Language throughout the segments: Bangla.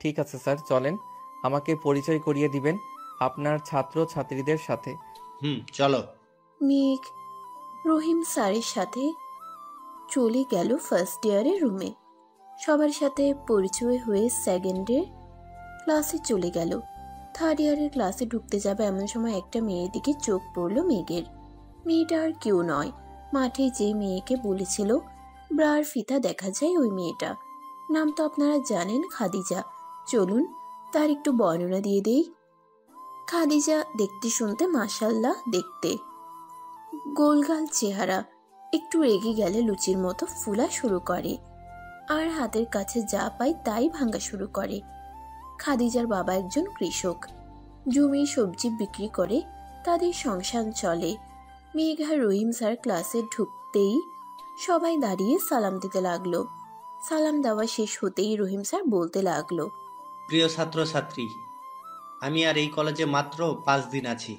ঠিক আছে স্যার, চলেন। আমাকে পরিচয় করিয়ে দিবেন আপনার ছাত্র ছাত্রীদের সাথে। চলো। মেঘ রহিম স্যারের সাথে চলে গেল ফার্স্ট ইয়ারের রুমে। সবার সাথে পরিচয় হয়ে সেকেন্ডের ক্লাসে চলে গেল। থার্ড ইয়ারের ক্লাসে ঢুকতে যাবে এমন সময় একটা মেয়ের দিকে চোখ পড়ল মেঘের। মেয়েটা আর কেউ নয়, মাঠে যে মেয়েকে বলেছিল ব্রার ফিতা দেখা যায় ওই মেয়েটা। নাম তো আপনারা জানেন, খাদিজা। চলুন তার একটু বর্ণনা দিয়ে দেই। খাদিজা দেখতে শুনতে মাশাল্লাহ দেখতে, গোলগাল চেহারা, একটু রেগে গেলে লুচির মতো ফুলা শুরু করে, আর হাতের কাছে যা পায় তাই ভাঙা শুরু করে। খাদিজার বাবা একজন কৃষক, জমি সবজি বিক্রি করে তাদের সংসার চলে। মেঘ আর রহিম স্যার ক্লাসে ঢুকতেই সবাই দাঁড়িয়ে সালাম দিতে লাগলো। সালাম দেওয়া শেষ হতেই রহিম স্যার বলতে লাগলো, প্রিয় ছাত্র ছাত্রী, আমি আর এই কলেজে মাত্র 5 দিন আছি।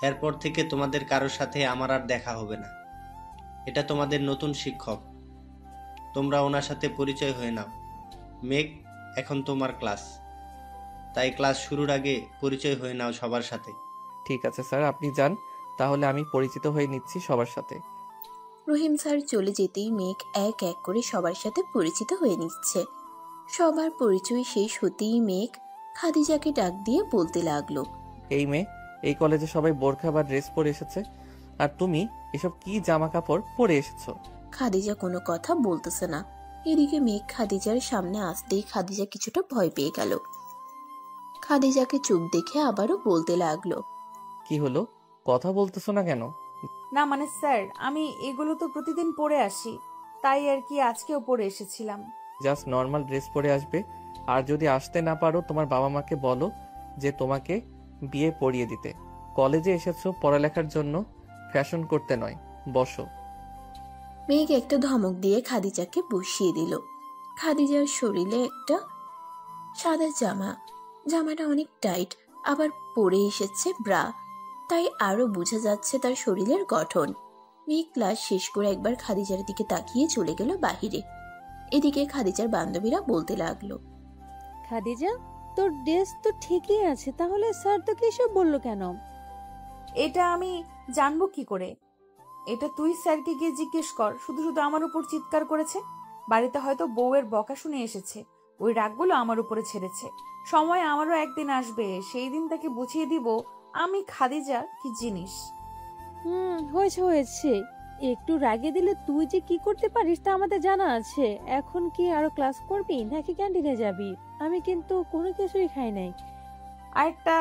এরপর থেকে তোমাদের কারোর সাথে আমার আর দেখা হবে না। এটা তোমাদের নতুন শিক্ষক, তোমরা ওনার সাথে পরিচয় হয়ে নাও। মেঘ, এখন তোমার ক্লাস, তাই ক্লাস শুরুর আগে পরিচয় হয়ে নাও সবার সাথে। ঠিক আছে স্যার, আপনি যান, তাহলে আমি পরিচিত হয়ে নিচ্ছি সবার সাথে। রহিম স্যার চলে যেতেই মেঘ এক এক করে সবার সাথে পরিচিত হয়ে নিচ্ছে। সবার পরিচয় শেষ হতেই মেঘ খাদিজাকে ডাক দিয়ে বলতে লাগলো, এই মেয়ে, এই কলেজে সবাই বোরখা বা ড্রেস পরে এসেছে, আর তুমি এসব কি জামা কাপড় পরে এসেছো? খাদিজা কোনো কথা বলতেছে না। এদিকে মেঘ খাদিজার সামনে আসতেই খাদিজা কিছুটা ভয় পেয়ে গেল। খাদিজাকে চুপ দেখে আবারও বলতে লাগলো, কি হলো, কথা বলতেছো না কেন? না মানে স্যার, আমি এগুলো তো প্রতিদিন পরে আসি, তাই আর কি আজকেও পরে এসেছিলাম। জাস্ট নর্মাল ড্রেস পরে আসবে, আর যদি আসতে না পারো তোমার বাবা মাকে বলো যে তোমাকে বিয়ে পড়িয়ে দিতে। কলেজে এসেছো পড়ালেখার জন্য, ফ্যাশন করতে নয়। বসো। মেঘ একটা ধমক দিয়ে খাদিজাকে বসিয়ে দিল। খাদিজার শরীরে একটা সাদা জামা, জামাটা অনেক টাইট, আবার পরে এসেছে ব্রা, তাই আরো বোঝা যাচ্ছে তার শরীরের গঠন। মেঘ ক্লাস শেষ করে একবার খাদিজার দিকে তাকিয়ে চলে গেল বাহিরে। এদিকে খাদিজার বান্ধবীরা বলতে লাগলো, খাদিজা, তোর ড্রেস তো ঠিকই আছে, তাহলে স্যার তোকে এসব বললো কেন? এটা আমি জানবো কি করে? এটা তুই স্যারকে গিয়ে জিজ্ঞেস কর। শুধু শুধু আমার উপর চিৎকার করেছে। বাড়িতে হয়তো বউয়ের বকা শুনে এসেছে, ওই রাগগুলো আমার উপরে ছেড়েছে। সময় আমারও একদিন আসবে, সেই দিন তাকে বুঝিয়ে দিব আমি খাদিজা কি জিনিস। হয়েছে হয়েছে, একটু রাগে দিলে তুই যে কি করতে পারিস তা আমাদের জানা আছে। এখন কি আরো ক্লাস করবি নাকি ক্যান্টিনে যাবি? আমি কিন্তু কোনো কিছুই খাই নাই। আরেকটা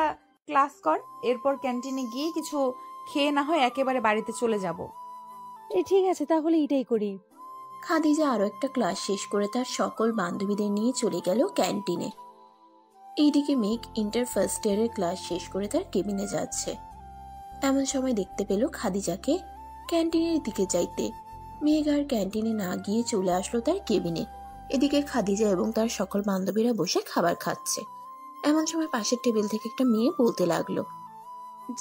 ক্লাস কর, এরপর ক্যান্টিনে গিয়ে কিছু খেয়ে না হয় একেবারে বাড়িতে চলে যাব। ঠিক আছে, তাহলে এটাই করি। খাদিজা আরো একটা ক্লাস শেষ করে তার সকল বান্ধবীদের নিয়ে চলে গেল ক্যান্টিনে। এইদিকে মেঘ ইন্টার ফার্স্ট ইয়ারের ক্লাস শেষ করে তার কেবিনে যাচ্ছে। এমন সময় দেখতে পেল খাদিজাকে ক্যান্টিনের দিকে যাইতে। মেঘ আর ক্যান্টিনে না গিয়ে চলে আসলো তার কেবিনে। এদিকে খাদিজা এবং তার সকল বান্ধবীরা বসে খাবার খাচ্ছে। এমন সময় পাশের টেবিল থেকে একটা মেয়ে বলতে লাগলো,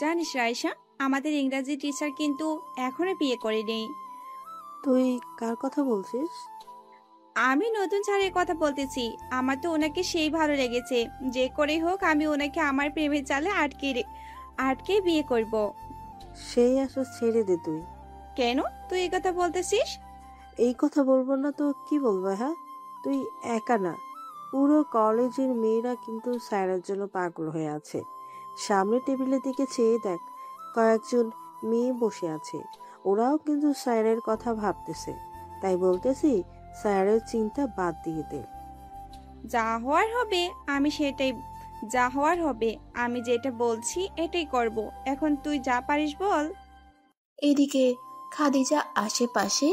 জানিস রাইসা, আমাদের ইংরাজি টিচার কিন্তু এখনো বিয়ে করেনি। তুই কার কথা বলছিস? আমি নতুন স্যারের কথা বলতেছি। আমার তো ওনাকে সেই ভালো লেগেছে, যে করেই হোক আমি ওনাকে আমার প্রেমের জালে আটকে বিয়ে করব। সেই আশা ছেড়ে দে তুই। কেন তুই এই কথা বলতেছিস? এই কথা বলবো না তো কি বলবো? হ্যাঁ, তুই একা না, পুরো কলেজের মেয়েরা কিন্তু স্যারের জন্য পাগল হয়ে আছে। সামনে টেবিলের দিকে চেয়ে দেখ, কয়েকজন মেয়ে বসে আছে, ওরাও কিন্তু স্যারের কথা ভাবতেছে। তাই বলতেছি, স্যারের চিন্তা বাদ দিয়ে দে। যা হওয়ার হবে আমি যেটা বলছি এটাই করব। এখন তুই যা পারিস বল। এদিকে খাদিজা আশেপাশে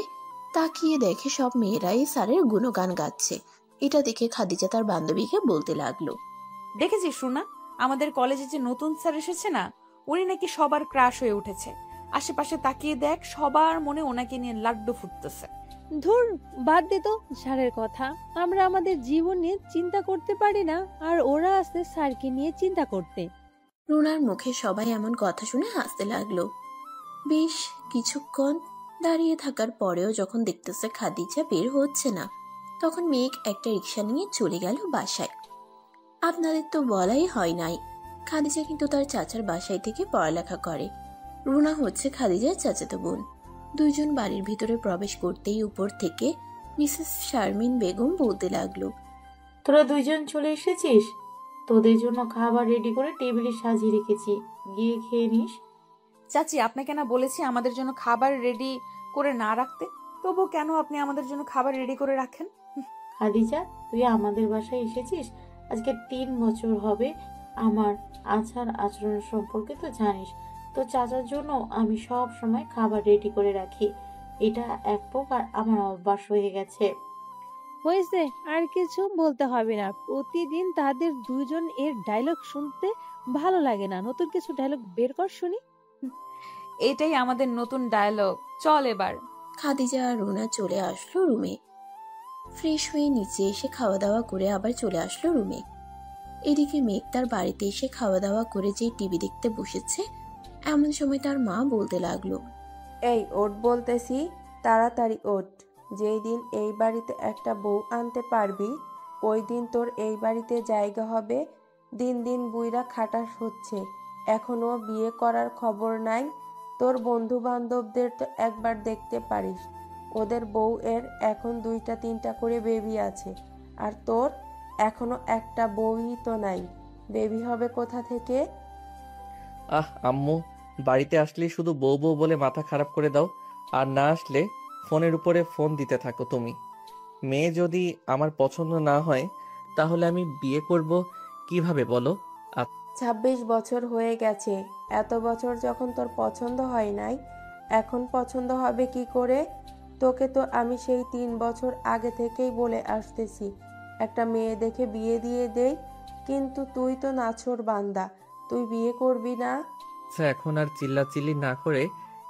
তাকিয়ে দেখে সব মেয়েরাই স্যারের গুণগান গাচ্ছে। এটা দেখে খাদিজা তার বান্ধবীকে বলতে লাগলো, দেখেছিস শোনা, আমাদের কলেজে যে নতুন স্যার এসেছে না, উনি নাকি সবার ক্রাশ হয়ে উঠেছে। আশেপাশে তাকিয়ে দেখ, সবার মনে ওনাকে নিয়ে লাড্ডু ফুটতেছে। ধুর, বাদ দে তো স্যারের কথা। আমরা আমাদের জীবন নিয়ে চিন্তা করতে পারি না, আর ওরা আসছে স্যারকে নিয়ে চিন্তা করতে। রুনার মুখে সবাই এমন কথা শুনে হাসতে লাগলো। বেশ কিছুক্ষণ দাঁড়িয়ে থাকার পরেও যখন দেখতেছে খাদিজা বের হচ্ছে না, তখন মেঘ একটা রিক্সা নিয়ে চলে গেল বাসায়। আপনাদের তো বলাই হয় নাই, খাদিজা কিন্তু তার চাচার বাসায় থেকে পড়ালেখা করে। রুনা হচ্ছে খাদিজার চাচাতো বোন। দুইজন বাড়ির ভিতরে প্রবেশ করতেই উপর থেকে মিসেস শারমিন বেগম বলতে লাগলো, তোরা দুইজন চলে এসেছিস? তোদের জন্য খাবার রেডি করে টেবিলে সাজিয়ে রেখেছি, গিয়ে খেয়ে নিস। চাচি, আপনাকে না বলেছি আমাদের জন্য খাবার রেডি করে না রাখতে? তবু কেন আপনি আমাদের জন্য খাবার রেডি করে রাখেন? খাদিজা, তুই আমাদের বাসায় এসেছিস, আজকে 3 বছর হবে। আমার আচার আচরণ সম্পর্কে তো জানিস। তো চাচার জন্য আমি সব সময় খাবার রেডি করে রাখি। এটা এক প্রকার আমার অভ্যাস হয়ে গেছে। হয়েছে, আর কিছু বলতে হবে না। প্রতিদিন তাদের দুজন এর ডায়লগ শুনতে ভালো লাগে না? নতুন কিছু ডায়লগ বের কর শুনি। এটাই আমাদের নতুন ডায়লগ। চল এবার। খাদিজা আর রুনা চলে আসলো রুমে। ফ্রেশ হয়ে নিচে এসে খাওয়া দাওয়া করে আবার চলে আসলো রুমে। এদিকে মেঘ তার বাড়িতে এসে খাওয়া দাওয়া করে যে টিভি দেখতে বসেছে, এমন সময় তার মা বলতে লাগলো, এই ওঠ বলতেছি, তাড়াতাড়ি ওঠ। যেই দিন এই বাড়িতে একটা বউ আনতে পারবি, ওই দিন তোর এই বাড়িতে জায়গা হবে। দিন দিন বুইরা খাটাস হচ্ছে, এখনো বিয়ে করার খবর নাই। তোর বন্ধু বান্ধবদের তো একবার দেখতে পারিস, ওদের বউ এর এখন 2-3টা করে বেবি আছে, আর তোর এখনো একটা বউই তো নাই। বেবি হবে কোথা থেকে? আম্মু, বাড়িতে আসলেই শুধু বউ বউ বলে মাথা খারাপ করে দাও, আর না আসলে ফোনের উপরে ফোন দিতে থাকো তুমি। মেয়ে যদি আমার পছন্দ না হয় তাহলে আমি বিয়ে করব কিভাবে বলো? 26 বছর হয়ে গেছে, এত বছর যখন তোর পছন্দ হয় নাই, এখন পছন্দ হবে কি করে? তোকে তো আমি সেই 3 বছর আগে থেকেই বলে আসতেছি একটা মেয়ে দেখে বিয়ে দিয়ে দেই, কিন্তু তুই তো নাছোড় বান্দা, তুই বিয়ে করবি না। আচ্ছা, এখন আর চিল্লাচিল্লি না করে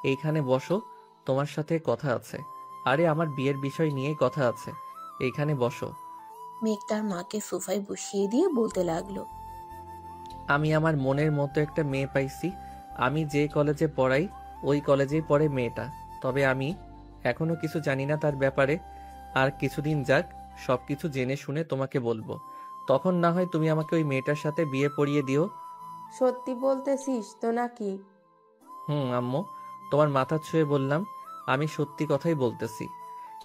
এইখানে বসো, তোমার সাথে কথা আছে। আরে আমার বিয়ের বিষয় নিয়ে কথা আছে, এইখানে বসো। মেঘ তার মাকে সোফায় বসিয়ে দিয়ে বলতে লাগলো, আমি আমার মনের মতো একটা মেয়ে পাইছি। আমি যে কলেজে পড়াই ওই কলেজেই পড়ে মেয়েটা। তবে আমি এখনো কিছু জানি না তার ব্যাপারে। আর কিছুদিন যাক, সবকিছু জেনে শুনে তোমাকে বলবো। তখন না হয় তুমি আমাকে ওই মেয়েটার সাথে বিয়ে পড়িয়ে দিও। সত্যি বলতেছিস তো নাকি? আম্মু, তোমার মাথা ছুঁয়ে বললাম, আমি সত্যি কথাই বলতেছি।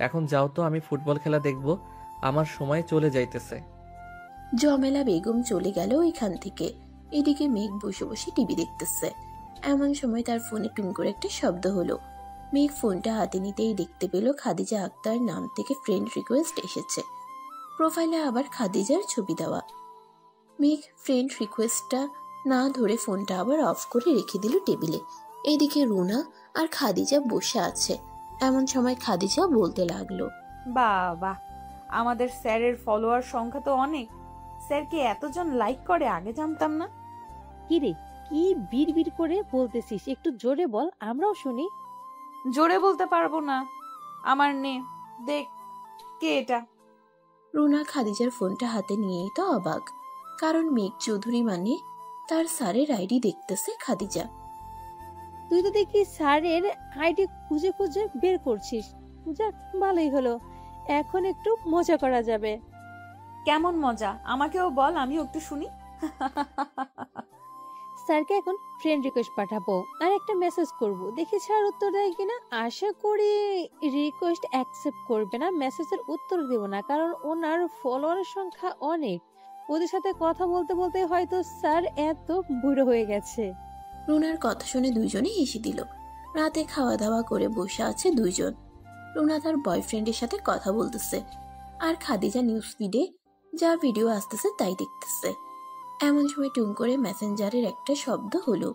এখন যাও তো, আমি ফুটবল খেলা দেখব, আমার সময় চলে যাইতেছে। জমেলা বেগম চলে গেল ওইখান থেকে। এদিকে মেঘ বসে বসে টিভি দেখতেছে। এমন সময় তার ফোনে টুং করে একটা শব্দ হলো। মেঘ ফোনটা হাতে নিতেই দেখতে পেল খাদিজা আক্তার নাম থেকে ফ্রেন্ড রিকোয়েস্ট এসেছে। প্রোফাইলে আবার খাদিজার ছবি দেওয়া। মেঘ ফ্রেন্ড রিকোয়েস্টটা না ধরে ফোনটা আবার অফ করে রেখে দিল টেবিলে। এদিকে রুনা আর খাদিজা বসে আছে। এমন সময় খাদিজা বলতে লাগলো, বাহ, আমাদের স্যারের ফলোয়ার সংখ্যা তো অনেক। স্যারকে এতজন লাইক করে আগে জানতাম না। কি রে, কি বিড় করে বলতেছিস? একটু জোরে বল, আমরাও শুনি। জোরে বলতে পারবো না, আমার নে। দেখ কে এটা। রুনা খাদিজার ফোনটা হাতে নিয়েই তো অবাক, কারণ মেঘ চৌধুরী মানে তার স্যারের আইডি দেখতেছে খাদিজা। তুই তো দেখি স্যারের আইডি খুঁজে খুঁজে বের করছিস। যাক, ভালোই হলো, এখন একটু মজা করা যাবে। কেমন মজা আমাকেও বল, আমিও একটু শুনি। স্যারকে এখন ফ্রেন্ড রিকোয়েস্ট পাঠাবো আর একটা মেসেজ করব, দেখি স্যার উত্তর দেয় কিনা। আশা করি রিকোয়েস্ট অ্যাকসেপ্ট করবে না, মেসেজের উত্তর দেব না, কারণ ওনার ফলোয়ারের সংখ্যা অনেক। ওদের সাথে কথা বলতে বলতে হয়তো স্যার এত বুড়ো হয়ে গেছে। রুনার কথা শুনে দুইজনে হেসে দিল। রাতে খাওয়া দাওয়া করে বসে আছে দুইজন। রুনা তার বয়ফ্রেন্ডের সাথে কথা বলতেছে, আর খাদিজা নিউজ ফিডে যা ভিডিও আসতেছে তাই দেখতেছে। এমন সময় টুং করে মেসেঞ্জারের একটা শব্দ হলো।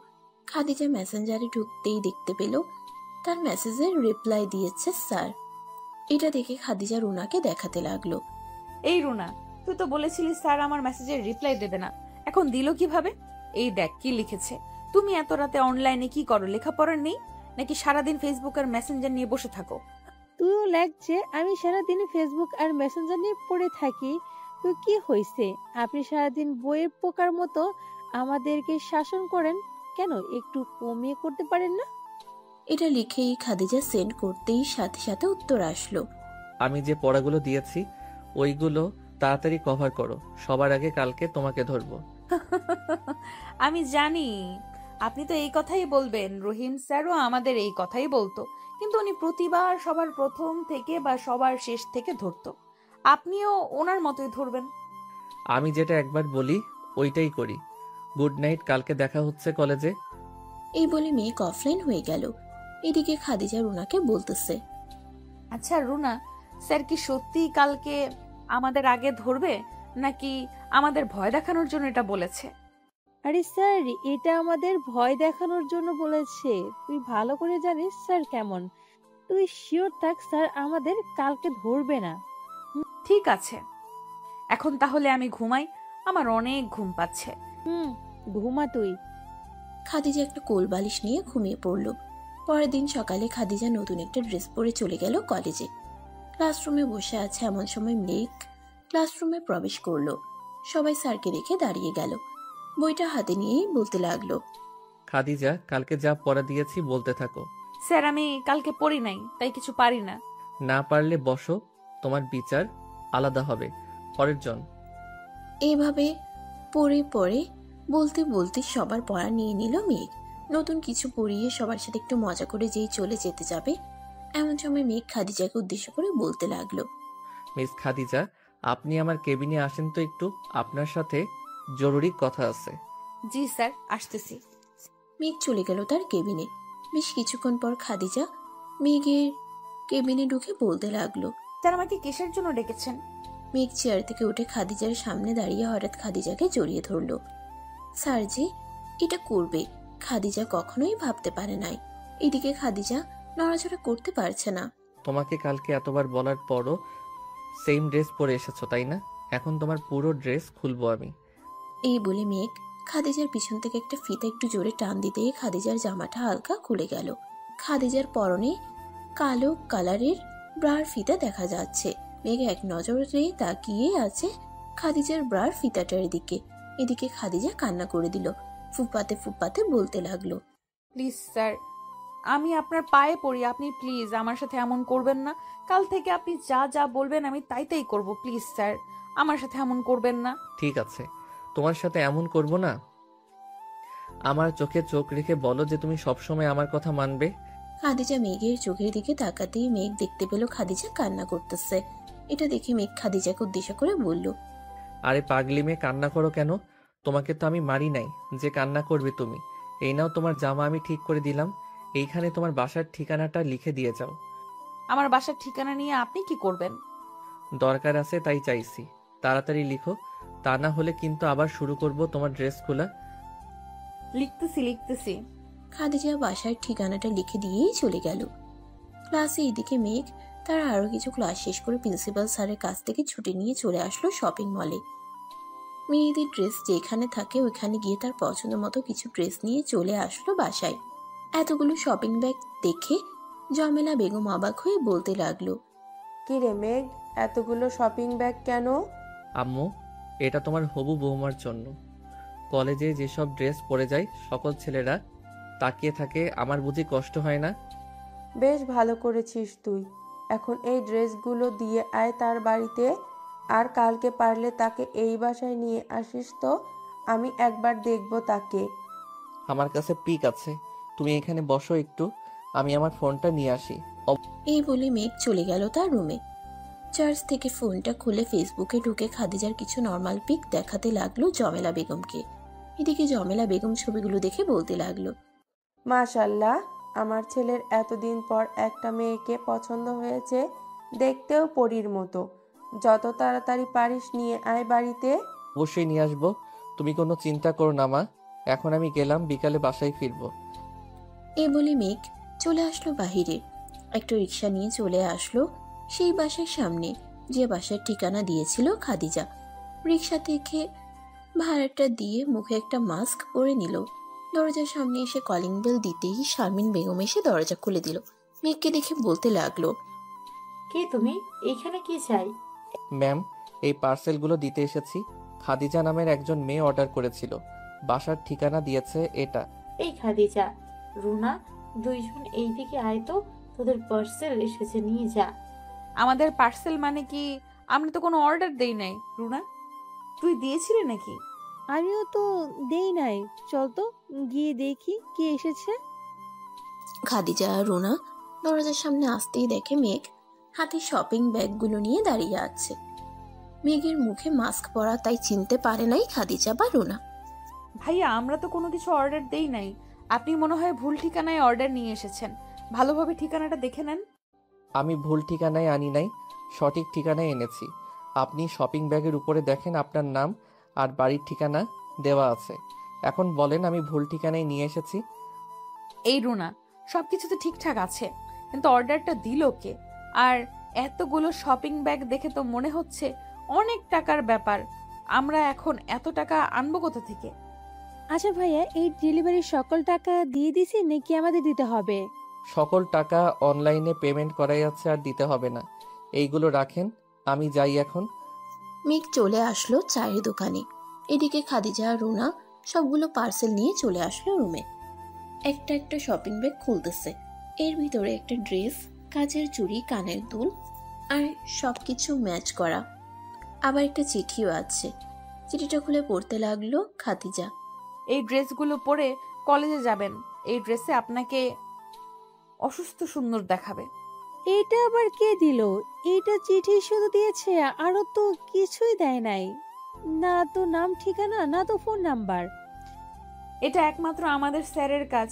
খাদিজা মেসেঞ্জারে ঢুকতেই দেখতে পেল তার মেসেজের রিপ্লাই দিয়েছে স্যার। এটা দেখে খাদিজা রুনাকে দেখাতে লাগলো, এই রুনা, তুই তো বলেছিলি স্যার আমার মেসেজের রিপ্লাই দেবে না, এখন দিল কিভাবে? এই দেখ কি লিখেছে। তুমি এত রাতে অনলাইনে কি করো? লেখাপড়া নেই নাকি সারাদিন ফেসবুক আর মেসেঞ্জার নিয়ে বসে থাকো? তুইও লাগছে আমি সারাদিন ফেসবুক আর মেসেঞ্জার নিয়ে পড়ে থাকি। তো কি হয়েছে? আপনি সারাদিন বইয়ের পোকার মতো আমাদেরকে শাসন করেন, কেন একটু কমিয়ে করতে পারেন না? এটা লিখেই খাদিজা সেন্ড করতেই সাথে সাথে উত্তর আসলো। আমি যে পড়াগুলো দিয়েছি ওইগুলো তাড়াতাড়ি কভার করো, সবার আগে কালকে তোমাকে ধরবো। আমি জানি আপনি তো এই কথাই বলবেন, রহিম স্যারও আমাদের এই কথাই বলতো, কিন্তু উনি প্রতিবার সবার প্রথম থেকে বা সবার শেষ থেকে ধরতো। আপনিও ওনার মতোই ধরবেন। আমি যেটা একবার বলি ওইটাই করি। গুড নাইট, কালকে দেখা হচ্ছে কলেজে। এই বলে মেঘ অফলাইন হয়ে গেল। এদিকে খাদিজা রুনাকে বলতেছে, আচ্ছা রুনা, স্যার কি সত্যিই কালকে আমাদের আগে ধরবে, নাকি আমাদের ভয় দেখানোর জন্য এটা বলেছে? আরে স্যার, এটা আমাদের ভয় দেখানোর জন্য বলেছে। তুই ভালো করে জানিস স্যার কেমন। তুই শিওর থাক, স্যার আমাদের কালকে ধরবে না। ঠিক আছে, এখন তাহলে আমি ঘুমাই, আমার অনেক ঘুম পাচ্ছে। ঘুমা তুই। খাদিজা একটা কোল বালিশ নিয়ে ঘুমিয়ে পড়ল। পরের দিন সকালে খাদিজা নতুন একটা ড্রেস পরে চলে গেল কলেজে। ক্লাসরুমে বসে আছে এমন সময় মেঘ ক্লাসরুমে প্রবেশ করলো। সবাই স্যারকে দেখে দাঁড়িয়ে গেল। বইটা হাতে নিয়েই বলতে লাগলো, খাদিজা, কালকে যা পড়া দিয়েছি বলতে থাকো। স্যার আমি কালকে পড়ি নাই, তাই কিছু পারি না। না পারলে বসো, তোমার বিচার আলাদা হবে। পরের জন। এইভাবে পড়ে পড়ে বলতে বলতে সবার পড়া নিয়ে নিল মেঘ। নতুন কিছু পড়িয়ে সবার সাথে একটু মজা করে যেই চলে যেতে যাবে, এমন সময় মেঘ খাদিজাকে উদ্দেশ্য করে বলতে লাগলো, মিস খাদিজা, আপনি আমার কেবিনে আসেন তো একটু, আপনার সাথে জরুরি কথা আছে। জি স্যার, আসতেছি। মেঘ চলে গেল তার কেবিনে। বেশ কিছুক্ষণ পর খাদিজা মেঘের কেবিনে ঢুকে বলতে লাগলো, স্যার আমাকে কিসের জন্য ডেকেছেন? মেঘ চেয়ার থেকে উঠে খাদিজার সামনে দাঁড়িয়ে হঠাৎ খাদিজাকে জড়িয়ে ধরলো। স্যার যে এটা করবে খাদিজা কখনোই ভাবতে পারে নাই। এদিকে খাদিজা নড়াচড়া করতে পারছে না। তোমাকে কালকে এতবার বলার পরও সেম ড্রেস পরে এসেছো তাই না? এখন তোমার পুরো ড্রেস খুলবো আমি। এই বলে মেঘ খাদিজার পিছন থেকে একটা ফিতা একটু জোরে টান দিতেই খাদিজার জামাটা হালকা খুলে গেল। খাদিজার পরনে কালো কালারের ব্রার ফিতা দেখা যাচ্ছে। মেঘ এক নজরে তাকিয়ে আছে খাদিজার ব্রার ফিতাটার দিকে। এদিকে খাদিজা কান্না করে দিল। ফুপাতে ফুপাতে বলতে লাগলো, প্লিজ স্যার, আমি আপনার পায়ে পড়ি, আপনি প্লিজ আমার সাথে এমন করবেন না। কাল থেকে আপনি যা যা বলবেন আমি তাই তাই করব। প্লিজ স্যার, আমার সাথে এমন করবেন না। ঠিক আছে, তোমার সাথে এমন করব না। আমার চোখে চোখ রেখে বলো যে তুমি সবসময় আমার কথা মানবে। খাদিজা মেঘের চোখের দিকে তাকাতেই মেঘ দেখতে পেল খাদিজা কান্না করতেছে। এটা দেখে মেঘ খাদিজাকে উদ্দেশ্য করে বলল, আরে পাগলি মেয়ে, কান্না করো কেন? তোমাকে তো আমি মারি নাই যে কান্না করবে তুমি। এই নাও তোমার জামা আমি ঠিক করে দিলাম। এইখানে তোমার বাসার ঠিকানাটা লিখে দিয়ে যাও। আমার বাসার ঠিকানা নিয়ে আপনি কি করবেন? দরকার আছে তাই চাইছি, তাড়াতাড়ি লিখো, তা না হলে কিন্তু আবার শুরু করব তোমার ড্রেস খোলা। লিখতেছি লিখতেছি। খাদিজা বাসার ঠিকানাটা লিখে দিয়েই চলে গেল। ক্লাসে এদিকে মেঘ তার আরো কিছু ক্লাস শেষ করে প্রিন্সিপাল স্যারের কাছ থেকে ছুটি নিয়ে চলে আসলো শপিং মলে। মেয়েদের ড্রেস যেখানে থাকে ওইখানে গিয়ে তার পছন্দ মতো কিছু ড্রেস নিয়ে চলে আসলো বাসায়। এতগুলো শপিং ব্যাগ দেখে জমেলা বেগম অবাক হয়ে বলতে লাগলো, কি রে মেঘ, এতগুলো শপিং ব্যাগ কেন? আম্মু, এটা তোমার হবু বৌমার জন্য। কলেজে যেসব ড্রেস পরে যায় সকল ছেলেরা তাকিয়ে থাকে, আমার বুঝি কষ্ট হয় না? বেশ ভালো করেছিস তুই। এখন এই ড্রেসগুলো দিয়ে আয় তার বাড়িতে, আর কালকে পারলে তাকে এই বাসায় নিয়ে আসিস তো আমি একবার দেখবো তাকে। আমার কাছে পিক আছে, তুমি এখানে বসো একটু, আমি আমার ফোনটা নিয়ে আসি। এই বলে মেঘ চলে গেল তার রুমে। চার্জ থেকে ফোনটা খুলে ফেসবুকে ঢুকে খাদিজার কিছু নর্মাল পিক দেখাতে লাগলো জমেলা বেগমকে। এদিকে জমেলা বেগম ছবিগুলো দেখে বলতে লাগলো, মাশাল্লাহ, আমার ছেলের এতদিন পর একটা মেয়েকে পছন্দ হয়েছে, দেখতেও পরীর মতো। যত তাড়াতাড়ি পারিস নিয়ে আয় বাড়িতে। অবশ্যই নিয়ে আসবো, তুমি কোনো চিন্তা করো না মা। এখন আমি গেলাম, বিকালে বাসায় ফিরবো। এই বলে মেঘ চলে আসলো বাহিরে। একটা রিক্সা নিয়ে চলে আসলো সেই বাসার সামনে যে বাসার ঠিকানা দিয়েছিল খাদিজা। রিক্সা থেকে ভাড়াটা দিয়ে মুখে একটা মাস্ক পরে নিল। দরজার সামনে এসে কলিং বেল দিতেই শারমিন বেগম এসে দরজা খুলে দিল। মেঘকে দেখে বলতে লাগলো, কে তুমি? এইখানে কি চাই? ম্যাম, এই পার্সেলগুলো দিতে এসেছি। খাদিজা নামের একজন মেয়ে অর্ডার করেছিল, বাসার ঠিকানা দিয়েছে এটা। এই খাদিজা, রুনা, দুইজন এইদিকে আয় তো, তোদের পার্সেল এসেছে, নিয়ে যা। আমাদের পার্সেল মানে কি আমরা তো কোনো অর্ডার দেই নাই। রুনা, তুই দিয়েছিলি নাকি? আমিও তো দেই নাই। চল তো গিয়ে দেখি কে এসেছে। খাদিজা আর রুনা দরজার সামনে আসতেই দেখে মেঘ হাতে শপিং ব্যাগগুলো নিয়ে দাঁড়িয়ে আছে। মেঘের মুখে মাস্ক পরা, তাই চিনতে পারে নাই খাদিজা বা রুনা। ভাইয়া, আমরা তো কোনো কিছু অর্ডার দেই নাই। আপনি মনে হয় ভুল ঠিকানায় অর্ডার নিয়ে এসেছেন। ভালোভাবে ঠিকানাটা দেখে নেন। আমি ভুল ঠিকানায় আনি নাই, সঠিক ঠিকানায় এনেছি। আপনি শপিং ব্যাগের উপরে দেখেন আপনার নাম আর বাড়ির ঠিকানা দেওয়া আছে। এখন বলেন আমি ভুল ঠিকানায় নিয়ে এসেছি। এই রুনা, সবকিছু তো ঠিকঠাক আছে, কিন্তু অর্ডারটা দিল কে? আর এতগুলো শপিং ব্যাগ দেখে তো মনে হচ্ছে অনেক টাকার ব্যাপার। আমরা এখন এত টাকা আনবো কোথা থেকে? আচ্ছা ভাইয়া, এই ডেলিভারির সকল টাকা দিয়ে দিছি নাকি আমাদের দিতে হবে? সকল টাকা অনলাইনে পেমেন্ট করাই আছে, আর দিতে হবে না। এইগুলো রাখেন, আমি যাই এখন। মেঘ চলে আসলো চায়ের দোকানে। এদিকে খাদিজা আর রুনা সবগুলো পার্সেল নিয়ে চলে আসলো রুমে। একটা একটা শপিং ব্যাগ খুলতেছে। এর ভিতরে একটা ড্রেস, কাচের চুড়ি, কানের দুল আর সবকিছু ম্যাচ করা। আবার একটা চিঠিও আছে। চিঠিটা খুলে পড়তে লাগলো খাদিজা। এই ড্রেসগুলো পরে কলেজে যাবেন। এই ড্রেসে আপনাকে অসুস্থ সুন্দর দেখাবে। এটা আবার কে দিল? এইটা চিঠি শুধু দিয়েছে, আরো তো কিছুই দেয় নাই। না তো নাম ঠিকানা, না তো ফোন নাম্বার। এটা একমাত্র আমাদের স্যারের কাজ।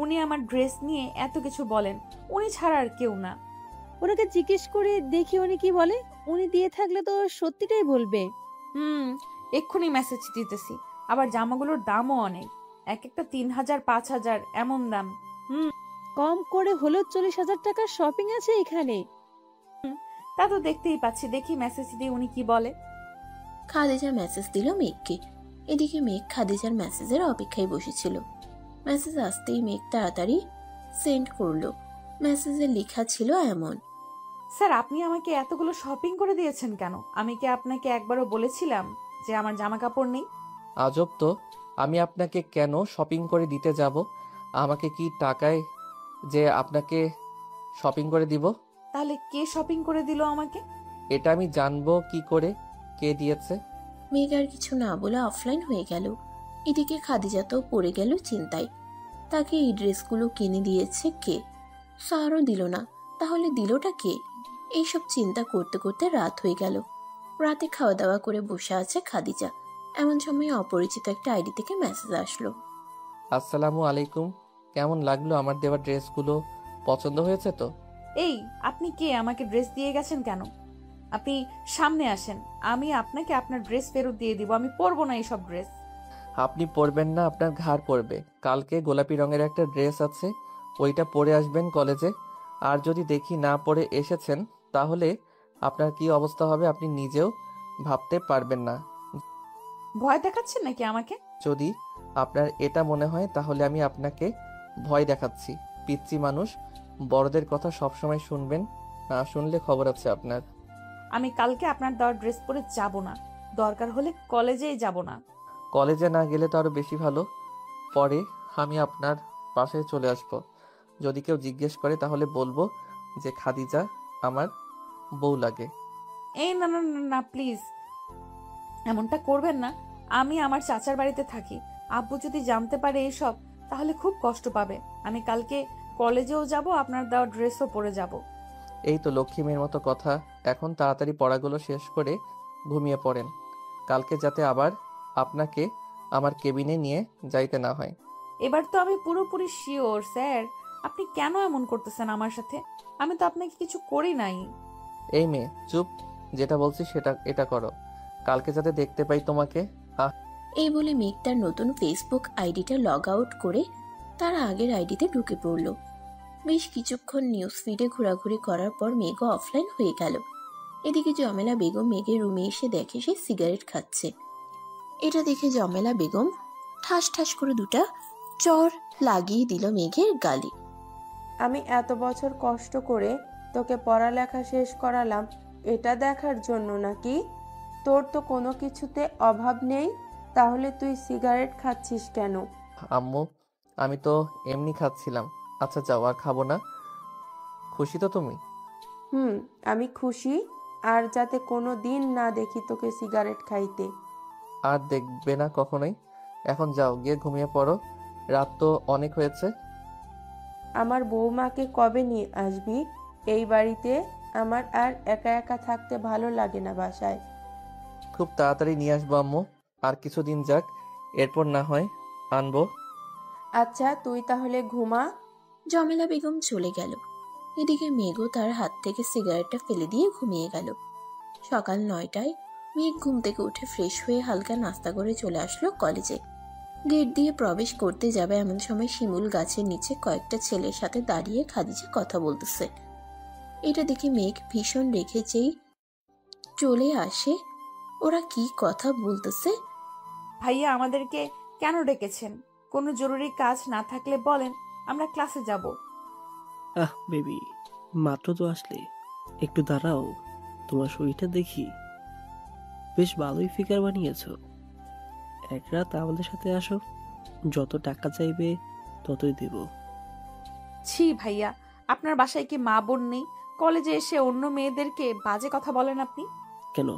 উনি আমার ড্রেস নিয়ে এত কিছু বলেন। উনি ছাড়া আর কেউ না। ওনাকে জিজ্ঞেস করে দেখি উনি কি বলে। উনি দিয়ে থাকলে তো সত্যিটাই বলবে। এক্ষুনি মেসেজ দিতেছি। আবার জামাগুলোর দামও অনেক, এক একটা 3,000 5,000 এমন দাম। কম করে হলো 40,000 টাকার শপিং আছে এখানে। তা তো দেখতেই পাচ্ছি। দেখি মেসেজ দিয়ে উনি কি বলে। খাদিজা মেসেজ দিল মেঘকে। এদিকে মেঘ খাদিজার মেসেজের অপেক্ষায় বসেছিল। মেসেজ আসতেই মেঘ তাড়াতাড়ি সেন্ড করলো। মেসেজে লেখা ছিল এমন: স্যার, আপনি আমাকে এতগুলো শপিং করে দিয়েছেন কেন? আমি কি আপনাকে একবারও বলেছিলাম যে আমার জামা কাপড় নেই? আজব তো, আমি আপনাকে কেন শপিং করে দিতে যাব? আমাকে কি টাকায় যে আপনাকে শপিং করে দিব? তাহলে কে শপিং করে দিল আমাকে? এটা আমি জানবো কি করে কে দিয়েছে? মেঘ আর কিছু না বলে অফলাইন হয়ে গেল। এদিকে খাদিজা তো পড়ে গেল চিন্তায়। তাকে এই ড্রেসগুলো কিনে দিয়েছে কে? স্যারও দিল না, তাহলে দিলটা কে? এইসব চিন্তা করতে করতে রাত হয়ে গেল। রাতে খাওয়া দাওয়া করে বসে আছে খাদিজা। এমন সময় অপরিচিত একটা আইডি থেকে মেসেজ আসলো। আসসালামু আলাইকুম, কেমন লাগলো আমার দেওয়া ড্রেসগুলো? পছন্দ হয়েছে তো? এই, আপনি কে? আমাকে ড্রেস দিয়ে গেছেন কেন? আপনি সামনে আসেন, আমি আপনাকে আপনার ড্রেস ফেরত দিয়ে দিব। আমি পরবো না এইসব ড্রেস। আপনি পরবেন না, আপনার ঘাড় পরবে। কালকে গোলাপি রঙের একটা ড্রেস আছে, ওইটা পরে আসবেন কলেজে। আর যদি দেখি না পরে এসেছেন, তাহলে আপনার কি অবস্থা হবে আপনি নিজেও ভাবতে পারবেন না। ভয় দেখাচ্ছেন নাকি আমাকে? যদি আপনার এটা মনে হয় তাহলে আমি আপনাকে ভয় দেখাচ্ছি। পিচ্চি মানুষ, বড়দের কথা সবসময় শুনবেন, না শুনলে খবর আছে আপনার। আমি কালকে আপনার দেওয়া ড্রেস পরে যাব না। দরকার হলে কলেজেই যাব না। কলেজে না গেলে তো আরো বেশি ভালো। পরে আমি আপনার বাসায় চলে আসব। যদি কেউ জিজ্ঞেস করে তাহলে বলবো যে খাদিজা আমার বউ লাগে। এই না না না না, প্লিজ এমনটা করবেন না। আমি আমার চাচার বাড়িতে থাকি। আব্বু যদি জানতে পারে এসব, তাহলে খুব কষ্ট পাবে। আমি কালকে কলেজেও যাব, আপনার দেওয়া ড্রেসও পরে যাব। এই তো লক্ষ্মী মেয়ের মতো কথা। এখন তাড়াতাড়ি পড়াগুলো শেষ করে ঘুমিয়ে পড়েন, কালকে যাতে আবার আপনাকে আমার কেবিনে নিয়ে যাইতে না হয়। এবার তো আমি পুরোপুরি শিওর স্যার। আপনি কেন এমন করতেছেন আমার সাথে? আমি তো আপনাকে কিছু করি নাই। এই মেয়ে চুপ, যেটা বলছি সেটা এটা করো, কালকে যাতে দেখতে পাই তোমাকে। এই বলে মেঘ তার নতুন ফেসবুক আইডিটা লগ আউট করে তার আগের আইডিতে ঢুকে পড়ল। বেশ কিছুক্ষণ নিউজ ফিডে ঘোরাঘুরি করার পর মেঘও অফলাইন হয়ে গেল। এদিকে জমেলা বেগম মেঘের রুমে এসে দেখে সে সিগারেট খাচ্ছে। এটা দেখে জমেলা বেগম ঠাস ঠাস করে দুটা চর লাগিয়ে দিল মেঘের গালে। আমি এত বছর কষ্ট করে তোকে পড়ালেখা শেষ করালাম এটা দেখার জন্য নাকি? তোর তো কোনো কিছুতে অভাব নেই, তাহলে তুই সিগারেট খাচ্ছিস কেন? আম্মু, আমি তো এমনি খাচ্ছিলাম। আচ্ছা যাও, আর খাবো না। খুশি তো তুমি? আমি খুশি। আর যাতে কোনো দিন না দেখি তোকে সিগারেট খাইতে। আর দেখবে না কখনোই। এখন যাও, গিয়ে ঘুমিয়ে পড়ো, রাত তো অনেক হয়েছে। আমার বৌমাকে কবে নিয়ে আসবি এই বাড়িতে? আমার আর একা একা থাকতে ভালো লাগে না বাসায়। খুব তাড়াতাড়ি নিয়ে আসবো আম্মু, আর কিছুদিন যাক, এরপর না হয় আনবো। আচ্ছা তুই তাহলে ঘুমা। জমেলা বেগম চলে গেল। এদিকে মেঘও তার হাত থেকে সিগারেটটা ফেলে দিয়ে ঘুমিয়ে গেল। সকাল 9টায় মেঘ ঘুম থেকে উঠে ফ্রেশ হয়ে হালকা নাস্তা করে চলে আসলো কলেজে। গেট দিয়ে প্রবেশ করতে যাবে এমন সময় শিমুল গাছের নিচে কয়েকটা ছেলের সাথে দাঁড়িয়ে খাদিজা কথা বলতেছে। এটা দেখে মেঘ ভীষণ রেখে যেই চলে আসে। ওরা কি কথা বলতেছে? ভাইয়া আমাদেরকে কেন ডেকেছেন? কোনো জরুরি কাজ না থাকলে বলেন, আমরা ক্লাসে যাব। বেবি, মাত্র তো আসলে, একটু দাঁড়াও, তোমার শরীরটা দেখি। বেশ ভালোই ফিগার বানিয়েছো। এক রাত আমাদের সাথে আসো, যত টাকা চাইবে ততই দেব। ছি ভাইয়া, আপনার বাসায় কি মা বোন নেই? কলেজে এসে অন্য মেয়েদেরকে বাজে কথা বলেন আপনি। কেন,